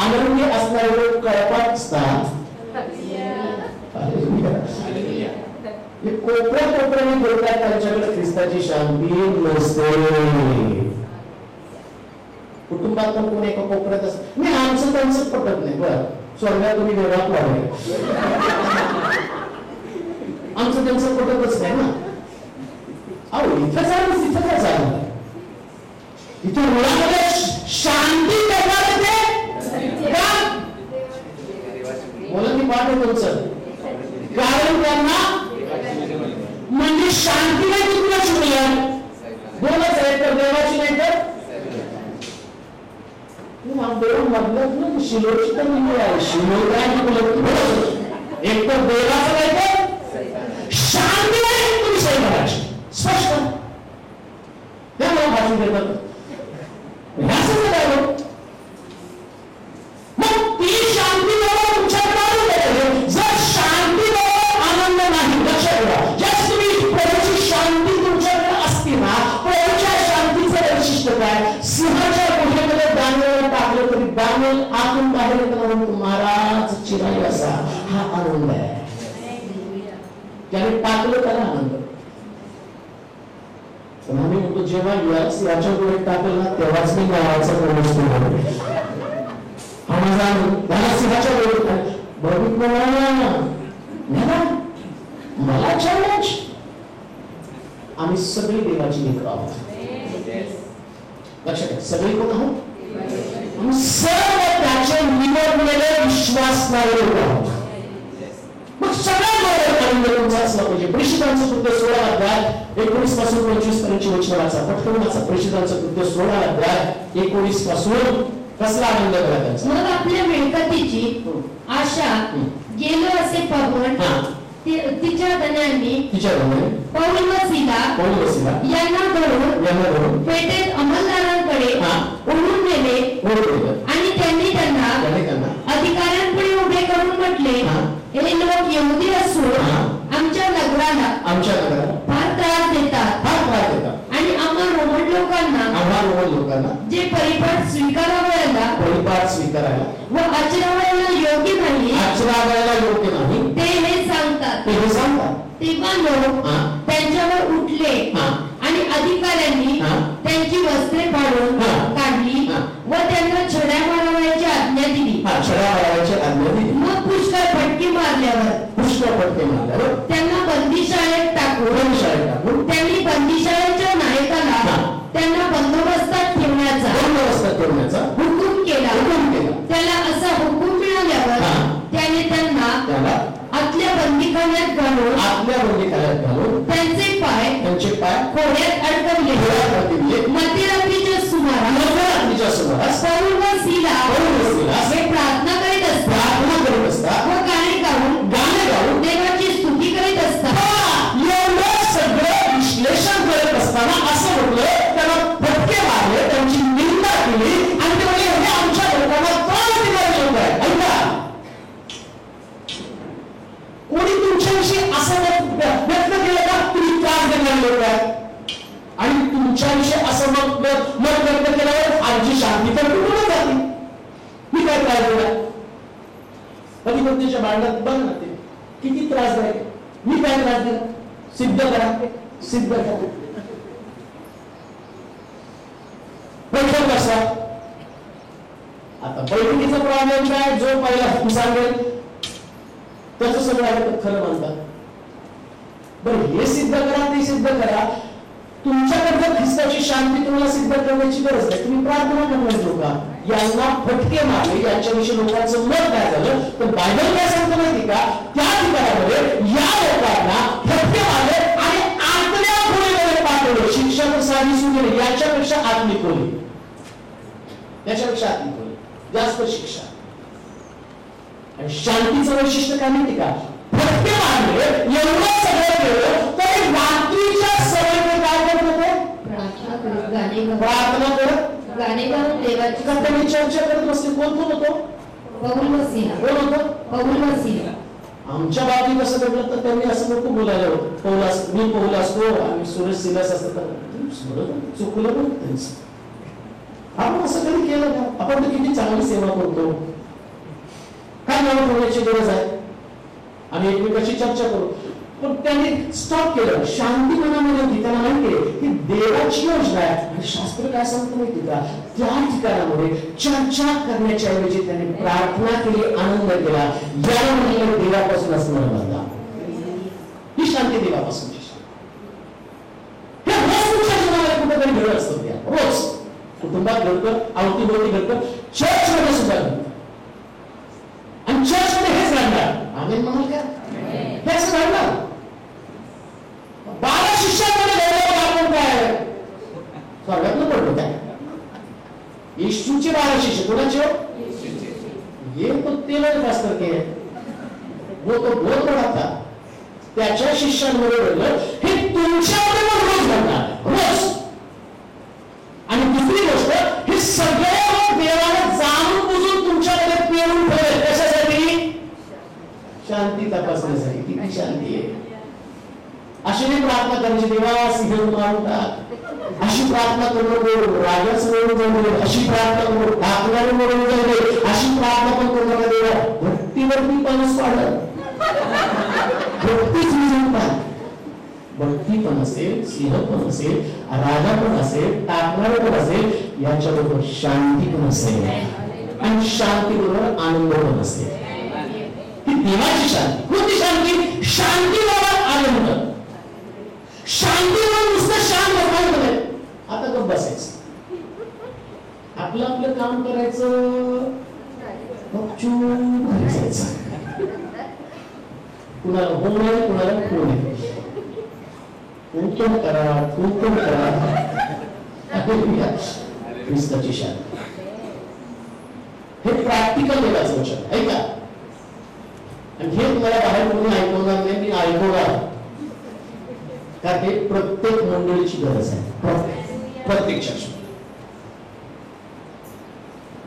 आनंदी असणारे लोक कळपात असतात कोपऱ्याने बोलतात त्यांच्याकडे ख्रिस्ताची शांती नसते कुटुंबात पण कोणी एका कोपऱ्यात असत मी आमचं त्यांचं पटत नाही बरं स्वर्गात तुम्ही देवात वाढले आमचं त्यांचं पटतच नाही ना अहो इथं चालू तिथं काय चालू इथं मुळामध्ये शांती करणार ते बोला मी पाठ आहे तुमचं कारण त्यांना म्हणजे शांती नाही तुला शिकल्या दोनच आहेत तर देवाची नाही तर देव म्हटलं ना शिलोची तर नाही शिलो काय एक तर देवाचं नाही तर शांती नाही तुम्ही सही करायची स्पष्ट त्यामुळे भाषण देतात मग ती शांती तुमच्याकडे जर शांती आनंद नाही लक्षात ठेवा जस्ट तुम्ही प्रभूची शांती तुमच्याकडे असते ना प्रभूच्या बाहेर येताना म्हणतो महाराज चिराई असा हा आनंद आहे. त्याने टाकलं त्याला आनंद. पण आम्ही म्हणतो जेव्हा याच्या डोळ्यात टाकलं ना तेव्हाच मी गावाचा प्रवेश केला. सिंहाच्या डोळ्यात बघितलं मला चॅलेंज. आम्ही सगळी देवाची लेकरं आहोत. लक्षात घ्या, सगळी कोण आहोत? आम्ही सर्व त्याचे निवडलेले विश्वासणारे लोक आहोत. मग सगळ्या आनंद तुमचा असला पाहिजे. प्रेषितांचं कृत्य 16 अध्याय 19 पासून 25 पर्यंतची वचनं वाचा. पटकन वाचा. प्रेषितांचं कृत्य 16 अध्याय 19 पासून कसला आनंद करा त्यांचा. मग आपल्या मिळकतीची आशा गेलो असे पाहून तिच्या धन्याने पौल व सिला यांना धरून पेठेत अंमलदारांकडे ओढून नेले आणि त्यांनी त्यांना अधिकाऱ्यांपुढे उभे करून म्हटले, हे लोक यहुदी असून आमच्या नगराला फार त्रास देतात आणि आम्हा रोमन लोकांना जे परिपाठ स्वीकारावयाला व आचरावयाला योग्य नाही ते हे सांगतात. तेव्हा लोक त्यांच्यावर उठले आणि अधिकाऱ्यांनी त्यांची वस्त्रे फाडून काढली व त्यांना छड्या मारवायची आज्ञा दिली. मग पुष्कळ फटके मारल्यावर त्यांना बंदीशाळेत टाकून त्यांनी बंदीशाळेच्या नायकाला त्यांना बंदोबस्तात ठेवण्याचा हुकूम केला. त्याला असा हुकूम मिळाल्यावर त्याने त्यांना आतल्या बंदीखान्यात घालून त्यांचे पाय घोड्यात अडकवले. मध्यरात्रीच्या सुमारास पौल व सिला हे प्रार्थना करीत असतात व गाणे गाऊन देवाची स्तुती करीत असतात. एवढं सगळं विश्लेषण करत असताना असं म्हटलं त्यांना फटके मारले, त्यांची निंदा केली आणि ते म्हणजे हे आमच्या लोकांना त्रास देणारे लोक आहेत. ऐका, कोणी तुमच्याविषयी असं व्यक्त केलं का तुम्ही त्रास देणारे लोक आहेत? आणि तुमच्याविषयी असं मत व्यक्त केल्यावर आमची शांती तर कुठून जाते? मी काय त्रास दिला? पती पत्नीच्या भांडणात बघ ना ते किती त्रासदायक. मी काय त्रास दिला? सिद्ध करा. बैठक कसा? आता बैठकीचा प्रॉब्लेम काय? जो पहिला सांगेल त्याचं सगळं खरं मानतात. बरं, हे सिद्ध करा ते सिद्ध करा. तुमच्याकडे ख्रिस्ताची शांती तुम्हाला सिद्ध करण्याची गरज नाही. तुम्ही प्रार्थना करणार लोका यांना फटके मारले, यांच्याविषयी लोकांचं मत काय झालं तर बायबल काय सांगतो माहिती का? त्या ठिकाणामध्ये या लोकांना फटके मारले आणि आतल्या खोलीमध्ये पाठवले. शिक्षा तर साधी सुरू याच्यापेक्षा आतली खोली, जास्त शिक्षा. आणि शांतीचं वैशिष्ट्य काय माहिती का? फटके मारले, एवढं सगळं केलं तरी रात्रीच्या सवयीने काय करत होते? प्रार्थना करत गाणे गाऊन देवाची त्यांनी चर्चा करत बसले. कोण होतो? पौल व सिला. आमच्या बाबतीत असं घडलं तर त्यांनी असं नको बोलायला होतं. मी पौल असतो आणि सुरेश सिलास असतं तर चुकलं पण त्यांचं. आपण असं कधी केलं का? आपण तर किती चांगली सेवा करतो. काय नाव ठेवण्याची गरज आहे? आम्ही एकमेकाशी चर्चा करू. पण त्यांनी स्टॉप केलं. शांती मनामध्ये होती. त्यांना माहिती आहे की देवाची योजना आहे. आणि शास्त्र काय सांगतो माहिती का? त्या ठिकाणामध्ये चर्चा करण्याच्या ऐवजी त्यांनी प्रार्थना केली, आनंद केला. याला म्हणजे देवापासून असणार बांधा. ही शांती देवापासूनची शांती. हे रोज तुमच्या जीवनामध्ये कुठेतरी घडत असतं. त्या रोज कुटुंबात घडतं, अवतीभोवती घडतं, चर्च मध्ये सुद्धा घडतं. आणि चर्च मध्ये हेच घडणार. आम्ही म्हणाल का? हे असं घडणार. 12 शिष्यांमध्ये घडलं. आपण काय स्वर्गातलं पडलो काय? येशूचे 12 शिष्य कोणाचे? ये तो तेल पास्तर के वो तो बहुत बड़ा था. त्याच्या शिष्यांमध्ये घडलं. हे तुमच्यामध्ये पण रोज घडणार. रोज. आणि दुसरी गोष्ट, हे सगळे लोक देवाला जाणून बुजून तुमच्याकडे पेरून ठेवले. कशासाठी? शांती तपासण्यासाठी. किती शांती आहे. अशी प्रार्थना करायची. देवा सिंह मारून टाक. अशी प्रार्थना करू नको राजाच मिळून जाऊ दे, अशी प्रार्थना करू टाकणारे मिळून जाऊ दे, अशी प्रार्थना पण करू नका देवा. भक्तीवरती पाऊस वाढत, भक्तीच विजयतात. भक्ती पण असेल, सिंह पण असेल, राजा पण असेल, टाकणारे पण असेल, याच्याबरोबर शांती पण असेल आणि शांती बरोबर आनंद पण असेल. ही देवाची शांती. कोणती शांती? शांती बरोबर आनंद. शांती बरोबर नुसतं शांत बसायचं, आता गप्प बसायचं, आपलं आपलं काम करायचं, गपचूप घरी जायचं. कुणाला हो नाही, कुणाला हो नाही, तू करा, तू पण करा. ख्रिस्ताची शांती. हे प्रॅक्टिकल देवाचं वचन आहे का? आणि हे तुम्हाला बाहेर कोणी ऐकवणार नाही, मी ऐकवणार, का ते प्रत्येक मंडळीची गरज आहे, प्रत्येक चर्च.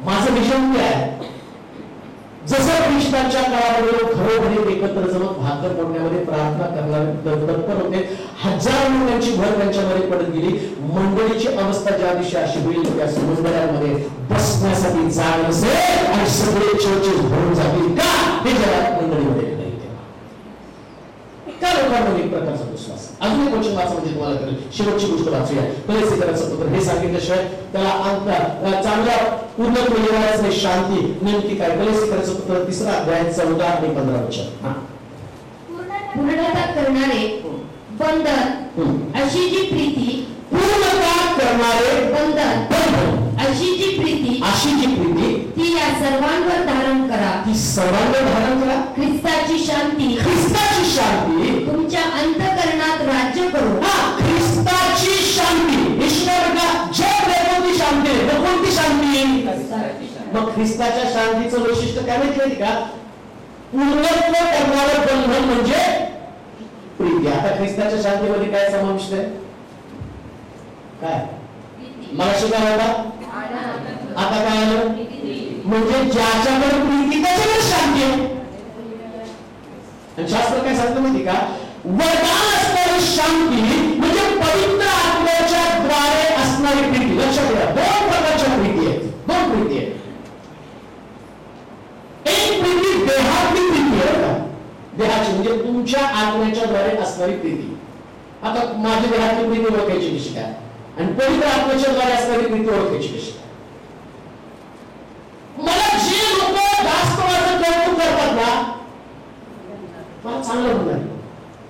माझं विषय काय आहे? जसं ख्रिस्ताच्या काळामध्ये खरोखरी एकत्र जमत भाकर फोडण्यामध्ये प्रार्थना करणारे तत्पर होते, हजारो लोकांची भर त्यांच्यामध्ये पडत गेली. मंडळीची अवस्था ज्या दिवशी अशी होईल, त्या मंडळांमध्ये बसण्यासाठी जागा नसेल आणि सगळे चर्चेस भरून जातील. का? हे जगात मंडळीमध्ये त्या लोकांमध्ये एक प्रकारचा विश्वास. अजून एक वचन वाचा म्हणजे तुम्हाला कळेल. शेवटची गोष्ट वाचूया. कलेसिकराचं पत्र. हे सांगितल्याशिवाय त्याला अंत चांगला पूर्णत्व येणारच नाही. शांती नेमकी काय? कलेसिकराचं पत्र 3रा अध्याय 14 आणि 15 वचन. पूर्णता करणारे बंधन, अशी जी प्रीती, पूर्णता करणारे बंधन, अशी जी प्रीती, अशी जी प्रीती, ती या सर्वांवर धारण करा. ती सर्वांवर धारण करा. ख्रिस्ताची शांती, ख्रिस्ताची शांती तुमच्या अंतःकरणात राज्य करू. ख्रिस्ताची शांती. ईश्वर का जग कोणती शांती? कोणती शांती? मग ख्रिस्ताच्या शांतीचं वैशिष्ट्य काय माहिती का? पूर्णत्व करणारं बंधन म्हणजे प्रीती. आता ख्रिस्ताच्या शांतीमध्ये काय समाविष्ट आहे? काय? मला शिकायला होता, आता काय आलं? म्हणजे ज्याच्याकडे प्रीती त्याच्याकडे शांती आहे. शास्त्र काय सांगतं माहिती का? वरदान असणारी शांती म्हणजे पवित्र आत्म्याच्या द्वारे असणारी प्रीती. लक्षात घ्या, 2 प्रकारच्या प्रीती आहेत. 2 प्रीती आहेत. एक प्रीती देहातली प्रीती आहे का? देहाची म्हणजे तुमच्या आत्म्याच्या द्वारे असणारी प्रीती. आता माझ्या देहातली प्रीती ओळखायची कशी काय? आणि पवित्र आत्म्याच्या द्वारे असणारी प्रीती ओळखायची कशी? मला जे लोक जास्त माझं कौतुक करतात ना, मला चांगलं म्हणणार,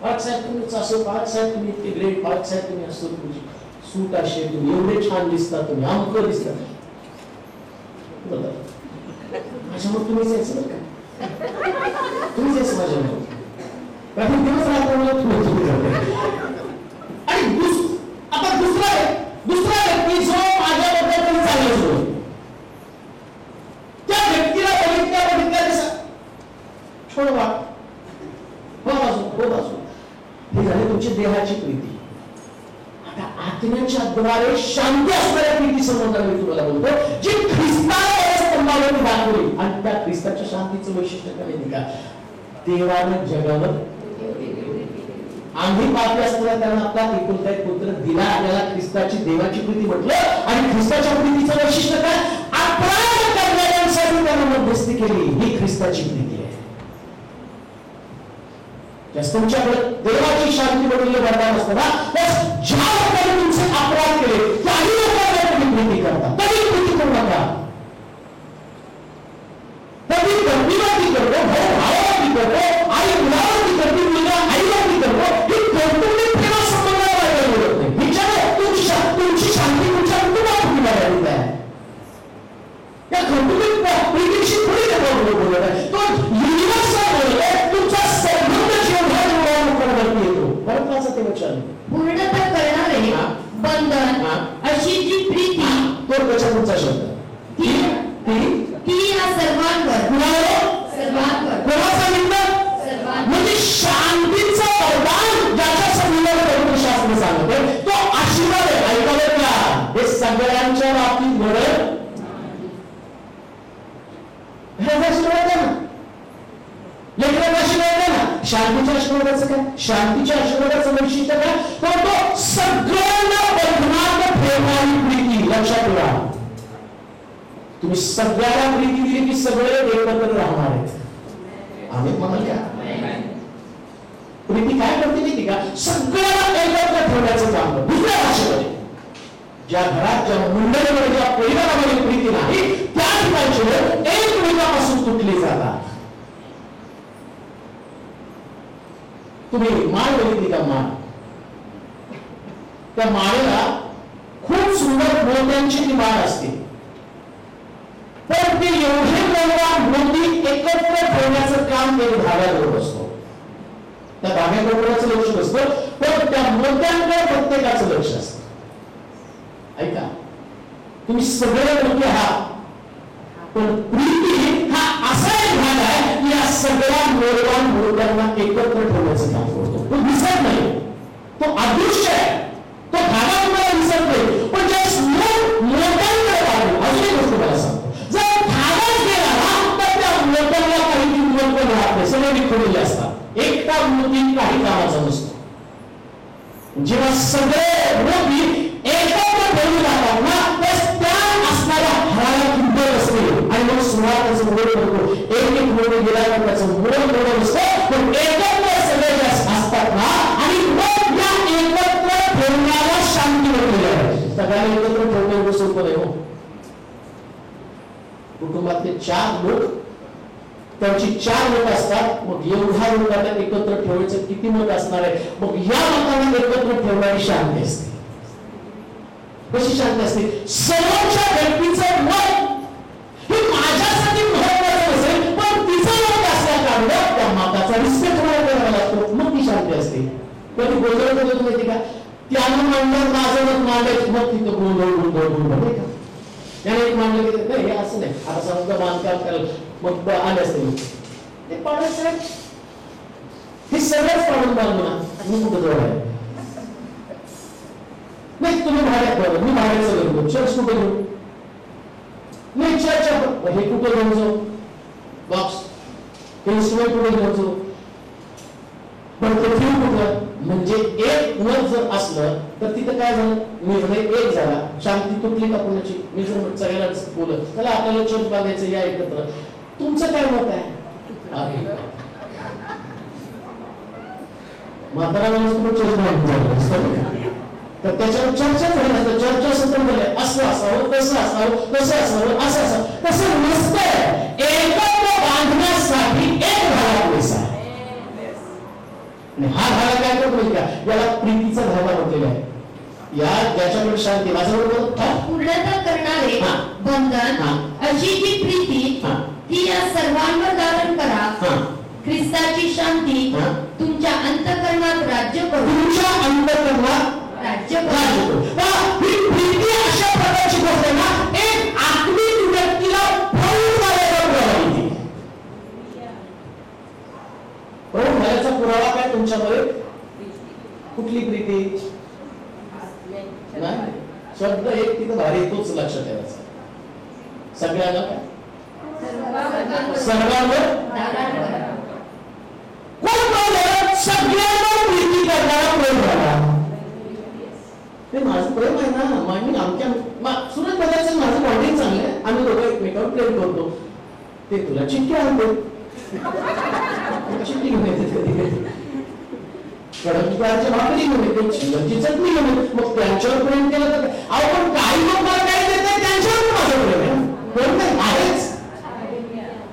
पार्थ साहेब तुम्हीच असो, पार्थ साहेब तुम्ही इतके ग्रेट, पार्थ साहेब तुम्ही असो, तुमची सूट असे, तुम्ही एवढे छान दिसता, तुम्ही अमक दिसता. माझ्यामुळे तुम्हीच यायचं बरं का? तुम्हीच यायचं माझ्यामुळे. कारण दिवस राहतो मला तुम्ही करते. आणि आता दुसरा व्यक्ती जो माझ्याबद्दल तरी चांगलं होतो, त्या व्यक्तीला बघितल्या छोड बा हे झाले तुमची देहाची प्रीती. आता आत्म्याच्या द्वारे शांती असणाऱ्या प्रीती संबंधाने मी तुम्हाला बोलतो, जी ख्रिस्ताला स्तंभावरती दाखवली. आणि त्या ख्रिस्ताच्या शांतीचं वैशिष्ट्य काय माहिती का? देवानं जगावर आम्ही पापी असताना त्यांना आपला एकुलता एक पुत्र दिला. आपल्याला ख्रिस्ताची देवाची प्रीती म्हटलं. आणि ख्रिस्ताच्या प्रीतीचं वैशिष्ट्य काय? अपराध करणाऱ्यांसाठी त्यांना मध्यस्थी केली. ही ख्रिस्ताची प्रीती आहे. तुमच्याकडे देवाची शांती बदलले वरदान असताना ज्या लोकांनी तुमचे अपराध केले त्याही लोकांना तुम्ही प्रीती करता. कधी प्रीती करू नका. कधी गंभीरवरती करतो, भाऊ भावावरती करतो, आई मुलावरती करते, मुलगा आईवरती करतो. ही कौटुंबिक प्रेमा संबंधाला वाईट बोलत नाही. विचार तुमची शांती तुमच्या कुटुंबात तुम्ही वाईट आहे. या कौटुंबिक प्रीतीची थोडी देवा बोलत आहे. तो युनिव्हर्सल बोलत आहे. तुमचा संबंध पूर्णता करणारे बंधन, अशी जी प्रीती, तो पुढचा शब्द ती या सर्वांवर म्हणजे शांतीचं वरदान ज्याच्या संबंधात पवित्र शास्त्र सांगते तो आशीर्वाद आहे. ऐकायला का? हे सगळ्यांच्या बाबतीत घडत आशीर्वाद आहे ना, लेकरांना आशीर्वाद आहे ना. शांतीच्या आशीर्वादाचं काय? शांतीच्या आशीर्वादाचं वैशिष्ट्य काय? तो सगळ्यांना बंधनात तुम्ही सगळ्याला प्रीती दिली की सगळे एकत्र राहणार आहेत. आम्ही म्हणाल का? प्रीती काय करते माहिती का? सगळ्याला एकत्र ठेवण्याचं काम करते. दुसऱ्या भाषेमध्ये ज्या घरात, ज्या मंडळीमध्ये, ज्या परिवारामध्ये प्रीती नाही, त्या ठिकाणचे लोक एकमेकांपासून तुटले जातात. तुम्ही माळ बघितली का? माळ, त्या माळेला खूप सुंदर मोत्यांची ती माळ असते, पण ते एवढे मोती एकत्र ठेवण्याचं काम एक धाग्याबरोबर असतो. त्या धाग्याबरोबरच लक्ष असतं, पण त्या मोत्यांकडे प्रत्येकाचं लक्ष असतं. ऐका, तुम्ही सगळे मोठे आहात, पण प्रीती हा असा एक भाग आहे की या सगळ्या मूल्यवान मोत्यांना एकत्र ठेवण्याचं काम करतो. तो दिसत नाही, तो अदृश्य आहे, तो धागा तुम्हाला दिसत नाही, पण ज्या मोत्यांकडे पाहतो. अजून एक गोष्ट मला सांगतो, जर धागाच गेला ना तर त्या मोत्यांना काही किंमत पण राहत नाही, सगळे विखुरलेले असतात. एकटा मोती काही कामाचा नसतो. जेव्हा सगळे मोती एकत्र ठेवले जातात ना, तर त्या असणाऱ्या हाराला किंमत असते. आणि मग सुरुवातीचं मोड करतो, एक मोड गेला तर त्याचं मोड असतं, पण एकत्र सगळे जे असतात ना, आणि मग या एकत्र ठेवण्याला शांती म्हटली आहे. सगळ्यांना एकत्र ठेवणं एवढं सोपं नाही हो. कुटुंबातले 4 लोक, त्यांची 4 लोक असतात, मग एवढ्या लोकांना एकत्र ठेवायचं किती मत असणार आहे. मग या लोकांना एकत्र ठेवणारी शांती असते. कशी शांती असते? समोरच्या व्यक्तीचं मत हे माझ्यासाठी महत्वाचं नसेल, पण तिचं मत असल्या कारणानं त्या मताचा रिस्पेक्ट करावा लागतो, मग ती शांती असते. कधी गोंधळ होतो माहिती का? त्यानं मांडलं, माझं मत मांडायचं, मग तिथं गोंधळ नाही का? त्याने एक मांडलं की नाही, हे असं नाही, आता समजा बांधकाम करायला मग आले असते ते पाडायचं, हे सगळंच पाडून बांधू ना, मी कुठं जवळ आहे. नाही तुम्ही भाड्यात बघा, मी भाड्याचं करतो, चर्च कुठे घेऊ? नाही चर्च हे कुठे घेऊन जाऊ? बॉक्स, हे इन्स्ट्रुमेंट कुठे घेऊन जाऊ? पण ते ठेवू कुठं? म्हणजे एक मत जर असलं तर तिथं काय झालं? निर्णय एक झाला, शांती तुटली का कोणाची? मी जर सगळ्याला बोलत त्याला आपल्याला चर्च बांधायचं या एकत्र, तुमचं काय मत आहे? म्हातारा माणूस तुम्ही चर्च बांधतो तर त्याच्यावर चर्चा झाली नसतं. चर्चा सत्र झाले, असं असावं, तसं असावं, तसं असावं, असं असावं, तसं नसतं. एकत्र बांधण्यासाठी एक धागा पुरेसा आहे. आणि हा धागा काय करतो का? याला प्रीतीचा धागा म्हटलेला आहे. या ज्याच्याकडे शांती, माझ्याबरोबर पूर्णता करणारे बंधन, अशी जी प्रीती ती या सर्वांवर धारण करा. ख्रिस्ताची शांती तुमच्या अंतःकरणात राज्य करू. तुमच्या अंतःकरणात राज्य करू. ही प्रीती अशा प्रकारची गोष्ट आहे ना, एक आत्मिक व्यक्तीला प्रौढ झाल्याचा पुरावा देते. प्रौढ झाल्याचा पुरावा काय तुमच्यामध्ये? कुठली प्रीती? नाही, शब्द एक तिथं भारी, तोच लक्षात ठेवायचा. सगळ्यांना काय? सर्वांवर कोण प्रौढ? सगळ्यांना प्रीती करणारा प्रौढ झाला. ते माझं प्रेम आहे ना, मी आमच्या सुरत बघायचं, माझं बॉन्डिंग चांगलं आहे, आम्ही दोघं एकमेकावर प्रेम करतो. ते तुला चिठ्ठी आणतो, चिठ्ठी घेऊन येते कधी कधी, कडकच्या भाकरी घेऊन येते, चिंगरची चटणी घेऊन येते. मग त्यांच्यावर प्रेम केलं तर आपण काही लोक मला काही देत नाही, त्यांच्यावर माझं प्रेम आहे. कोण नाही आहेच,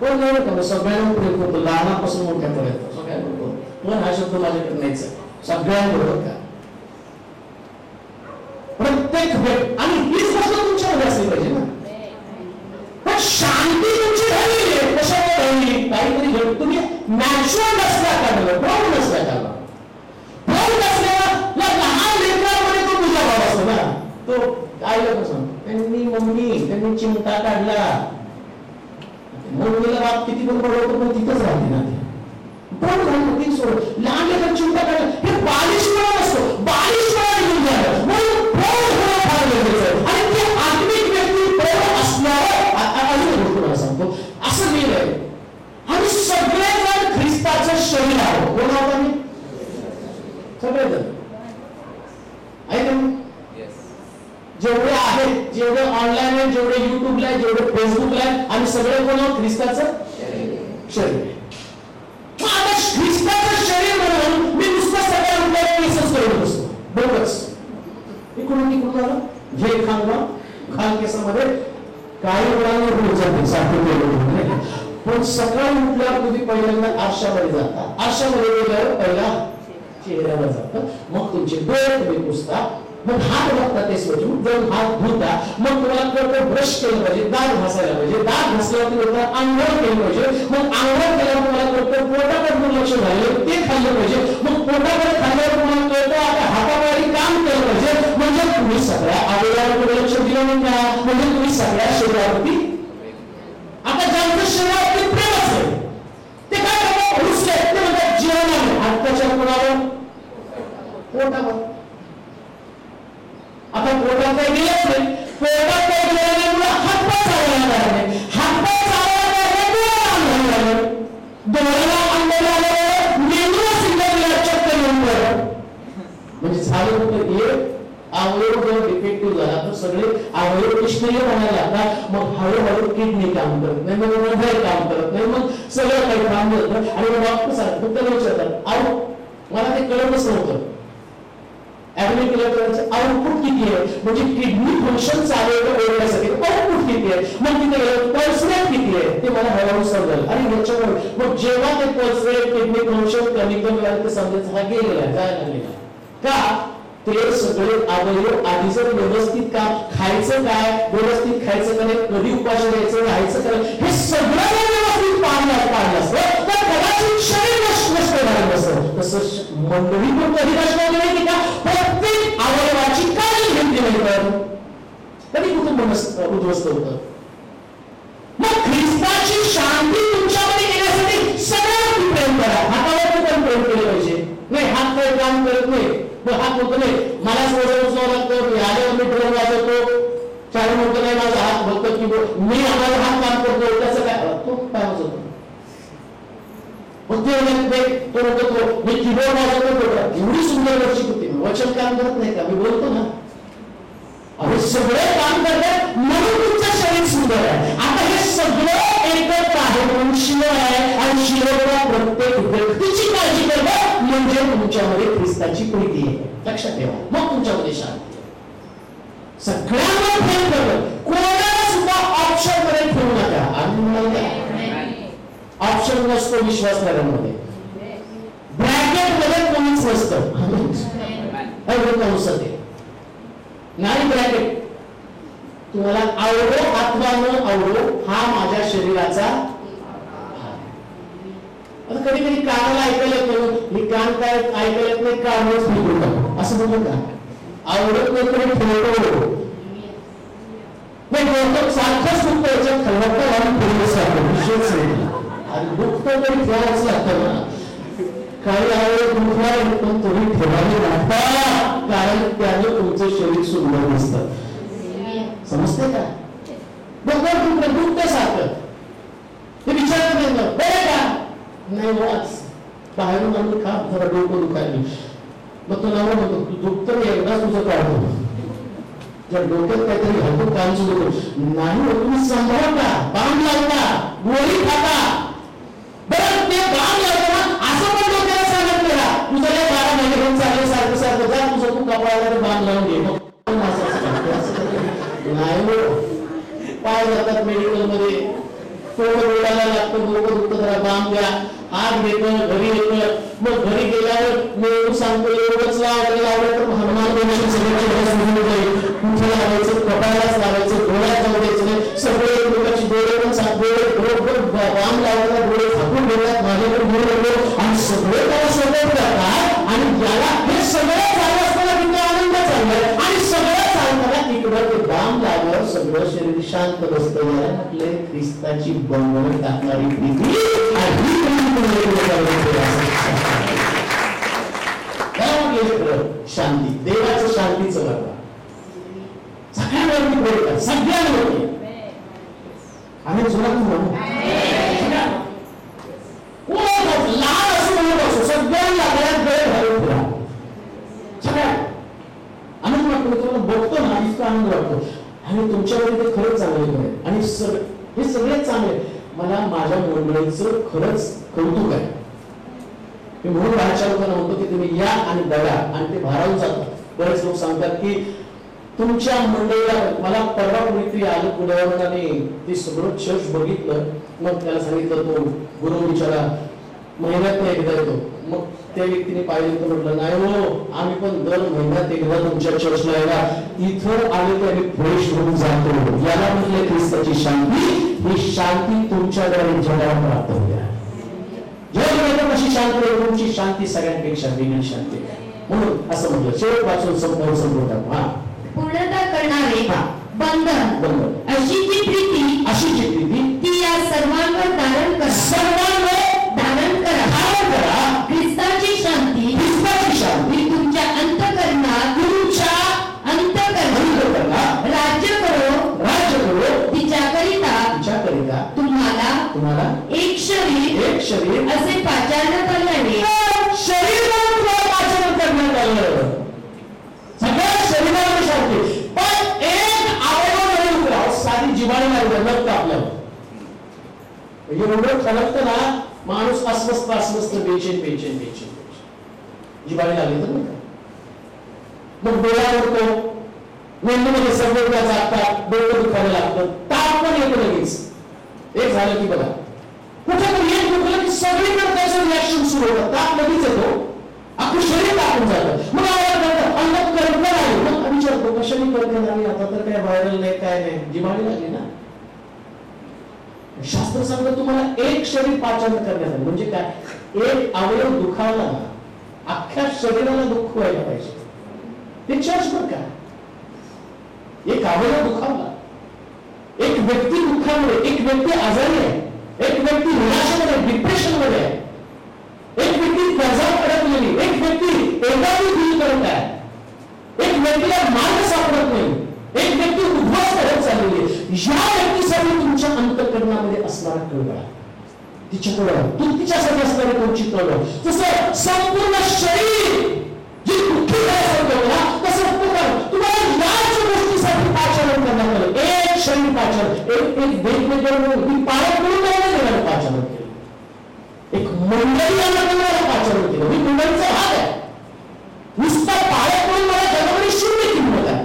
कोण नाही करतो, सगळ्यांना प्रेम करतो, लहानापासून मोठ्यापर्यंत सगळ्यांना करतो. पण हा शब्द माझ्याकडे नाहीच आहे, सगळ्यांबरोबर का प्रत्येक वेळ. आणि हीच गोष्ट तुमच्यामध्ये असली पाहिजे ना. पण शांती तुमची राहिली आहे, कशावर राहिली? काहीतरी घडत, तुम्ही नॅचरल नसल्या कारणाला, प्रौढ नसल्या कारणाला, प्रौढ नसल्याला लहान लेकरामध्ये तो तुझा भाव असतो ना, तो काय कसं त्यांनी चिमटा काढला, मम्मीला बाप किती पण बरोबर पण तिथंच राहते ना. प्रौढ झालं ती सोड, लहान लेकर चिमटा काढला, हे बालिशपणा नसतो, बालिशपणा निघून झालं. म्हणून प्रौढ होणं फार गरजेचं आहे. आणि ते आत्मिक व्यक्ती प्रौढ असल्यावर अजून गोष्ट मला सांगतो, असं लिहिलंय, आम्ही सगळेजण ख्रिस्ताचं शरीर आहोत. कोण आहोत आम्ही? सगळेजण. ऐका जेवढे आहेत, जेवढे ऑनलाईन आहे, जेवढे युट्यूबला आहे, जेवढे फेसबुकला आहे, आणि सगळे कोण आहोत? ख्रिस्ताचं शरीर. आता ख्रिस्ताचं शरीर म्हणून मी नुसतं सगळ्या उठल्याला केसच करत असतो. बरोबरच इकडून तिकडून आलं हे खाल केसामध्ये काही वेळाने सारखं. पण सकाळी उठल्यावर तुम्ही पहिल्यांदा आरशामध्ये जाता. आरशामध्ये गेल्यावर पहिला चेहऱ्यावर जातं, मग तुमचे डोळे तुम्ही पुसता, मग हात बघता ते स्वच्छ, मग हात धुता, मग तुम्हाला कळतं ब्रश केलं पाहिजे, दात घासायला पाहिजे, दात घासल्यावरती होतं आंघोळ केली पाहिजे, मग आंघोळ केल्यावर तुम्हाला कळतं पोटाकडे दुर्लक्ष झालं ते खाल्लं पाहिजे, मग पोटाकडे खाल्ल्यावर तुम्हाला कळतं आता हातापायी काम केलं पाहिजे. म्हणजे तुम्ही सगळ्या अवयवावर लक्ष दिलं नाही का? म्हणजे तुम्ही सगळ्या शरीरावरती, आता ज्यांचं शरीरावरती प्रेमच आहे ते काय करतात? रुसले ते म्हणतात जीवनावर, आत्ताच्या कोणावर? पोटावर. आता पोटात काही गेलंच नाही, पोटात काही गेलं नाही, तुला हातपाय चालवला नाही, हातपाय चालवला नाही, डोळ्याला अंडर आलं, मेंदूला सिग्नल चक्कर येऊन पडलं. म्हणजे झालं होतं हे अवयव जर डिफेक्टिव्ह झाला तर सगळे अवयव निष्क्रिय बनायला लागतात. मग हळूहळू किडनी काम करत नाही, मग हृदय काम करत नाही, मग सगळं काही काम करतं. आणि मग डॉक्टर सांगतात, फक्त विचारतात अहो मला ते कळतच नव्हतं आउटपुट किती आहे, म्हणजे किडनी फंक्शन चालू ओळखण्यासाठी आउटपुट किती आहे, मग तिथे पल्स रेट किती आहे ते मला हळूहळू समजेल. आणि याच्यामुळे मग जेव्हा ते पल्स रेट किडनी फंक्शन कमी झालं ते समजायचं हा गेलेला जायला लागलेला का? ते सगळे अवयव आधी जर व्यवस्थित काम, खायचं काय, व्यवस्थित खायचं का नाही, कधी उपाशी द्यायचं, राहायचं काय, हे सगळं व्यवस्थित पाळलं असतं तर कदाचित शरीर नष्ट झालं नसतं. तसं मंडळी पण कधी नष्ट झाली नाही का? प्रत्येक अवयवाची काळजी घेतली नाही तर कधी कुटुंब उद्ध्वस्त होतं. मग ख्रिस्ताची शांती तुमच्यामध्ये येण्यासाठी सगळ्यांवरती प्रेम करा. हातावरती पण प्रेम केले पाहिजे. नाही हात काही काम करत नाही, हात होत नाही, मला सोडून उचलावं लागतं, आल्यावर मी ड्रम वाजवतो, चालू म्हणतो नाही माझा हात बघतो की मी आम्हाला हात काम करतो, त्याचं काय तो काय वाजवतो, मग ते तो म्हणतो मी कीबोर्ड वाजवतो, एवढी सुंदर गोष्टी होती, वचन काम करत नाही का? मी बोलतो ना, अरे सगळे काम करतात म्हणून तुमचं शरीर सुंदर आहे. आता हे सगळं एकत्र आहे म्हणून शिव आहे, आणि शिवला प्रत्येक व्यक्तीची काळजी करणं म्हणजे तुमच्यामध्ये ख्रिस्ताची प्रीती आहे. लक्षात ठेवा, मग तुमच्यामध्ये शांती आहे. सगळ्यांना प्रेम करणं, कोणाला सुद्धा ऑप्शन मध्ये ठेवू नका. आणि म्हणाल ऑप्शन नसतो विश्वासणाऱ्यांमध्ये, ब्रॅकेट मध्ये कोणीच नसतं, नाही ब्रॅकेट. तुम्हाला आवडो अथवा न आवडो हा माझ्या शरीराचा. आता कधी कधी कानाला ऐकायला येत नाही, मी कान काय ऐकायला येत नाही, कानच फिरवतो असं म्हणतो का? आवडत नाही तरी फिरवतो नाही, सारखंच दुखतं, याच्यात खलबत्ता घालून फिरवलं सारखं विशेष नाही. आणि दुखतं तरी ठेवावंच लागतं ना. काही आवड दुखणार पण तुम्ही ठेवावे लागतात, कारण त्याने तुमचं शरीर सुंदर दिसतं. समजते का? बघ दुखतं सारखं, ते विचारत नाही बरं का? नाही वाच बाहेरून आणून खा, जरा डोकं दुखायला. मग तो नाव म्हणतो तू दुखतं मी एकदा तुझं काढतो, जर डोक्यात काहीतरी घालतो काम सुरू नाही, तुम्ही सांभाळता, बाम लावता, गोळी खाता. बरं ते बाम लावताना असं पण डोक्याला सांगत करा, तुझं या 12 महिने घेऊन चालेल सारखं सारखं जा, तुझं तू कपाळाला बाम लावून घे. नाही पाय जातात मेडिकल मध्ये, थोडं बोलायला लागतं, डोकं दुखतं, जरा बाम द्या, आग घेतं, घरी येतं. मग घरी गेल्यावर मी सांगतो एवढंच लावलं तर हनुमान कुठे लावायचं, कपाळालाच लावायचं, डोळ्यात जाऊ द्यायचं नाही. सगळे लोकांची डोळे पण डोळे बाम लावायला डोळे झाकून ठेवतात, माझ्याकडे घेऊन आणि सगळे त्याला सपोर्ट करतात. आणि ज्याला हे सगळं चालू असताना तिथे आनंद चाललाय, आणि सगळं चालताना तिकडं ते बाम लावल्यावर सगळं शरीर शांत बसतं. याला म्हटलंय ख्रिस्ताची बंधनं टाकणारी प्रीती. शांती, देवाचं शांतीचं बघा सगळ्यांवरती बोलतात, सगळ्यांवरती. आम्ही जुना म्हणू लहान असो मोठं असो सगळ्यांना गळ्यात गळे घालून फिरा. सगळ्या आम्ही बघतो ना, इतकं आनंद वाटतो आणि तुमच्यामध्ये ते खरंच चांगले आहे आणि हे सगळे चांगले. मला माझ्या मंडळीचं खरंच कौतुक आहे. मी म्हणून बाहेरच्या लोकांना म्हणतो की तुम्ही या आणि बघा आणि ते भारावून जातात. बरेच लोक सांगतात की तुमच्या मंडळीला, मला परवा कोणीतरी आलं पुण्यावरून आणि ते सगळं चर्च बघितलं. मग त्याला सांगितलं तो गुरु बिचारा महिन्यात एकदा येतो. मग त्या व्यक्तीने पाहिलं तर म्हटलं नाही हो, आम्ही पण दर महिन्यात एकदा तुमच्या चर्चला यायला, इथं आले की आम्ही फ्रेश होऊन जातो. याला म्हटले ख्रिस्ताची शांती. ही शांती तुमच्याद्वारे जगाला प्राप्त होते. जग कशी शांती आहे, तुमची शांती सगळ्यांपेक्षा वेगळी शांती आहे. म्हणून असं म्हटलं शेवट वाचून संपवतात. हा, पूर्णता करणारे बंधन, अशी जी प्रीती ती या सर्वांवर धारण करा. ख्रिस्ताची शांती तुमच्या अंतःकरणात राज्य करो. तिच्याकरिता तुम्हाला एक शरीर असे पाचारण्यात आल्याने शरीर पाचन करण्यात आलं. सगळ्या शरीरावर शांती, पण एक अवयव नाही उतराव. साधी जिवाळी नाही उतरत आपल्याला. एवढं ठरवतं ना माणूस अस्वस्थ बेचैन जिवाळी लागली तर मग डोळ्यावर तो मेंदूमध्ये सगळं जातात, डोकं दुखायला लागतं, ताप पण येतो लगेच. एक झालं की बघा कुठेतरी एक दुखलं की सगळीकडे त्याचं रिॲक्शन सुरू होतं. ताप लगेच येतो, अख्खं शरीर तापून जातं. मग अंगात कणकण आली. मग विचारतो कशाने कणकण आली? आता तर काय व्हायरल नाही, काय नाही, जिवाळी लागली ना. शास्त्र सांगतं तुम्हाला एक शरीर पाचन करण्यात आलं. म्हणजे काय? एक अवयव दुखावला ना, अख्ख्या शरीराला दुःख व्हायला पाहिजे. ते चर्च बर का, एक अवयव दुखावला, एक व्यक्ती दुःखामुळे, एक व्यक्ती आजारी आहे, एक व्यक्ती निराशेमध्ये, डिप्रेशन मध्ये आहे, एक व्यक्ती कर्जात अडकलेली, एक व्यक्ती एकाकी फील करत आहे, एक व्यक्तीला मार्ग सापडत नाही, एक व्यक्ती उद्ध्वस्त होत चाललेली आहे. या व्यक्तीसाठी तुमच्या अंतःकरणामध्ये असणारा कळवळा, तिच्याकडे तू तिच्यासाठी असणारी तुमची कळवळ, जसं संपूर्ण शरीर जी दुःखी झाल्यासारखं तसं तुम्हाला याच गोष्टीसाठी पाचारण करण्यात आलं. एक शरीर पाचारण, एक वेगवेगळं पाया करून देण्याला पाचारण केलं, एक मंडळी पाचारण केलं. मी मंडळीचा भाग आहे. नुसता पाया करून मला जगामध्ये शून्य किंमत आहे,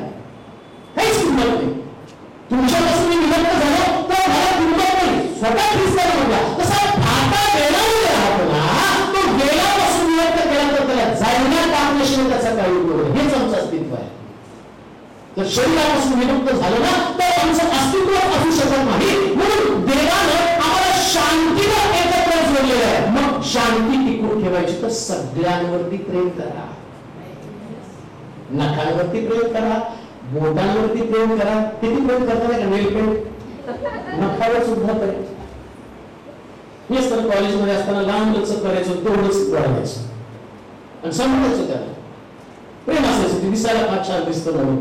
काहीच किंमत नाही. तुमच्यापासून मी विलग्न झालो तर मला किंमत नाही. स्वतः ख्रिस्ताने म्हटला तसा आता वेळामध्ये राहतो ना, तो वेळापासून विलग्न केला तर त्याला जायला टाकल्याशिवाय त्याचा काही उपयोग नाही. हेच आमचं अस्तित्व आहे. तर शरीरापासून विमुक्त झालं ना तर आमचं अस्तित्व असू शकत नाही. म्हणून देवानं आम्हाला शांतीला एकत्र जोडलेलं आहे. मग शांती टिकून ठेवायची तर सगळ्यांवरती प्रेम करा. नखांवरती प्रेम करा, बोटांवरती प्रेम करा. किती प्रेम करता का? नेल पेंट नखावर सुद्धा प्रेम. मी असताना कॉलेजमध्ये असताना लांब लचक करायचो, तेवढंच वाढवायचं आणि समजायचं त्याला प्रेम असायचं. ते दिसायला फार छान दिसतं म्हणून.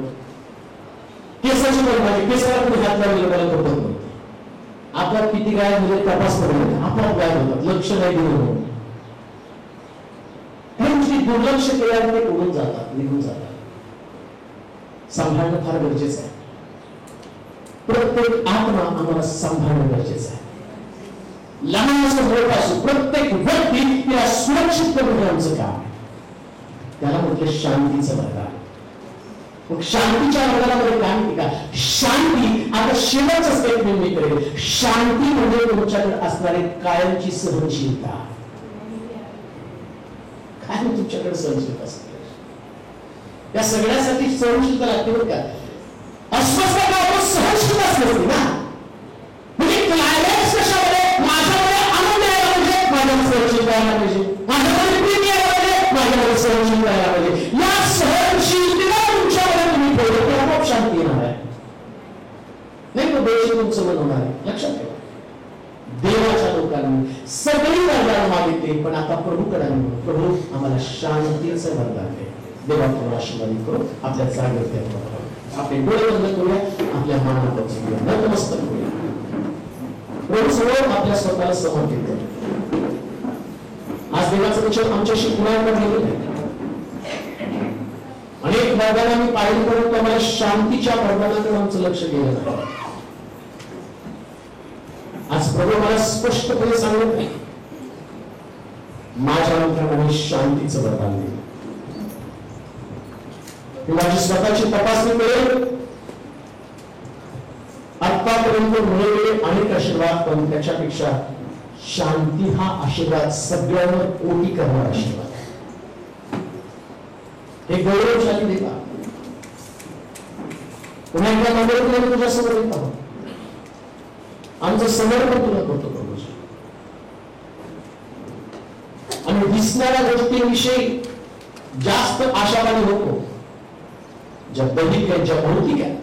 केसाची पण माझी केसाला कोणी हात लावलेलं मला पटत नव्हतं. आपोआप किती गायब म्हणजे तपास करून आपोआप गायब होतात, लक्ष नाही दिलं म्हणून. काही गोष्टी दुर्लक्ष केल्यामुळे उडून जातात, निघून जातात. सांभाळणं फार गरजेचं आहे. प्रत्येक आत्मा आम्हाला सांभाळणं गरजेचं आहे. लहान असं मोठं असो, प्रत्येक व्यक्ती तिला सुरक्षित करून आमचं काम आहे. त्याला म्हटलं शांतीचं वरदान. मग शांतीच्या वरदानामध्ये काय माहिती का? शांती, आता शेवटचं स्टेटमेंट मी करेल. शांती म्हणजे तुमच्याकडे असणारी कायमची सहनशीलता. काय तुमच्याकडे सहनशीलता असते? या सगळ्यासाठी सहनशीलता लागते बरं का. अस्वस्थता आपण सहनशीलता असते ना. म्हणजे क्लायमॅक्स कशामध्ये? माझ्यामध्ये आनंद यायला पाहिजे, माझ्यामध्ये सहनशीलता यायला पाहिजे, माझ्यामध्ये प्रेम यायला पाहिजे, माझ्यामध्ये सहनशीलता यायला पाहिजे. या सहनशीलतेला तुमच्यामध्ये तुम्ही ठेवलं तर आपोआप शांती येणार आहे. नाही तो देश तुमचं मन होणार आहे. लक्षात ठेवा. देवाच्या लोकांनी सगळी वरदान मागितली, पण आता प्रभूकडे प्रभू आम्हाला शांतीचं वरदान दे. देवा तुम्हाला आशीर्वाद करू. आपल्या जागेवरती आपले डोळे बंद करूया, आपल्या मनात बसूया, नतमस्तक करूया. प्रभू समोर आपल्या स्वतःला समर्पित करू. आज देवाचं वचन आमच्याशी पुन्हा एकदा गेलेलं आहे अनेक वर्गाला मी पाहिलं, परंतु आम्हाला शांतीच्या वर्गाकडे आमचं लक्ष गेलं नाही. आज प्रभू मला स्पष्टपणे सांगत नाही, माझ्या मित्रांनी शांतीचं वरदान दिलं. मी माझी स्वतःची तपासणी करेल. आतापर्यंत मिळवलेले अनेक आशीर्वाद, पण त्याच्यापेक्षा शांती हा आशीर्वाद सगळ्यांवर कोटी करणारा आशीर्वाद. हे गौरवशाली देवा, पुन्हा एकदा नम्रतेने तुझ्या समोर येत आहोत. आमचं समर्पण तुला करतो प्रभूजी. आणि दिसणाऱ्या गोष्टींविषयी जास्त आशावादी होतो, ज्या दैहिक आहेत, ज्या भौतिक आहेत.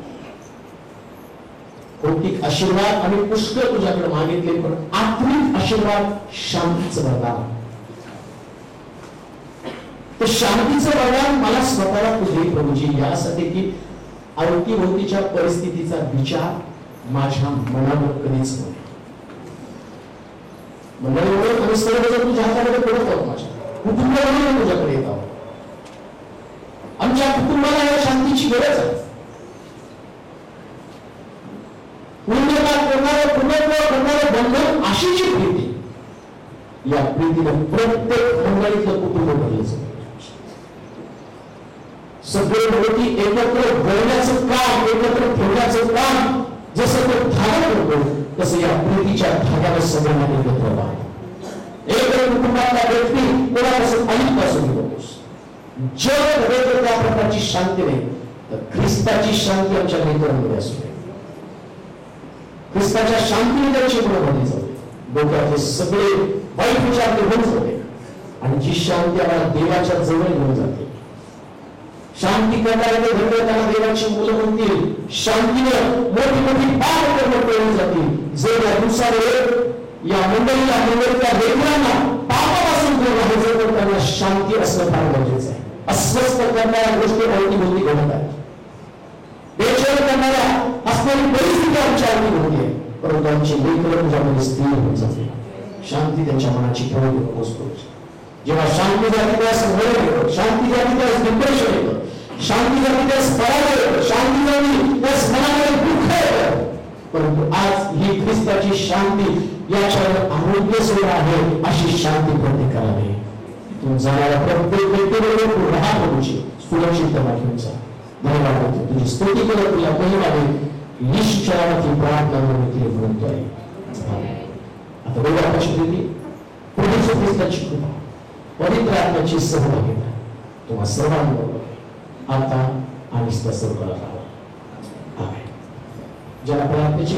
भौतिक आशीर्वाद आणि पुष्कळ तुझ्याकडे मागितले, पण आत्मिक आशीर्वाद शांतीचं वरदान. तर शांतीचं वरदान मला स्वतःला तू दे प्रभूजी, यासाठी की अवतीभोवतीच्या परिस्थितीचा विचार माझ्या मनावर कधीच नव्हे. मंडळीवर आम्ही सर्वजण तुझ्या हातामध्ये पडत आहोत. माझ्या कुटुंबामध्ये तुझ्याकडे येत आहोत. आमच्या कुटुंबाला या शांतीची गरज आहे. पूर्णत्व बंधन आशीची प्रीती, या प्रीतीनं प्रत्येक मंडळीतलं कुटुंब बदलायचं. सगळे गोष्टी एकत्र बोलण्याचं काम, एकत्र ठेवण्याचं काम जसं तो धागा करतो, तसं या प्रीतीच्या धाग्याला सगळ्यांना एकत्र बांधतो. एक कुटुंबातला व्यक्ती कोणापासून अलिप्त असू नकोस. जग हवे त्या प्रकारची शांती नाही, तर ख्रिस्ताची शांती आमच्या नेत्रांमध्ये असू दे. ख्रिस्ताच्या शांतीने त्यांची गुणवत्ता जाऊ दे. डोक्यातले सगळे वाईट विचार निघून जाते, आणि जी शांती आम्हाला देवाच्या जवळ घेऊन जाते. शांती करणारे धर्म त्यांना देवाची मुलं म्हणतील. शांतीनं मोठी मोठी पाप कर्म केली जातील. जर या दिवसावर या मंडळीला मंडळीच्या लेकरांना पापापासून दूर राहायचं, तर त्यांना शांती असणं फार गरजेचं आहे. अस्वस्थ करणाऱ्या गोष्टी अवतीभोवती घडत आहेत. बेचैन करणाऱ्या असणारी परिस्थिती आमच्या अवतीभोवती आहे, परंतु आमची लेकरं तुझ्यामध्ये स्थिर होऊन जाते. शांती त्यांच्या मनाची ठेवून पोहोचतो. जेव्हा शांती जाती त्यास भय येतं, शांती जाती त्यास डिप्रेशन येतं, शांती जाती त्यास पराजय येतं, शांती जाती त्यास मनामध्ये दुःख येतं. परंतु आज ही ख्रिस्ताची शांती याच्यावर आरोग्य सेवा आहे, अशी शांती प्रत्येकाला आहे. तू जाणाऱ्या प्रत्येक व्यक्तीबरोबर तू राहा प्रभूची, सुरक्षितपणे घेऊन जा. धन्यवाद देतो, तुझी स्तुती करत तुला महिमा दे. निश्चयाची प्रार्थना म्हणून म्हणतोय. आता बघा कशी प्रीती, प्रभू ख्रिस्ताची कृपा, पवित्र आत्म्याची सहभागिता तुम्हा सर्वांबरोबर आता आणि सर्व काळात राहावा. आमेन. ज्याला प्रार्थनेची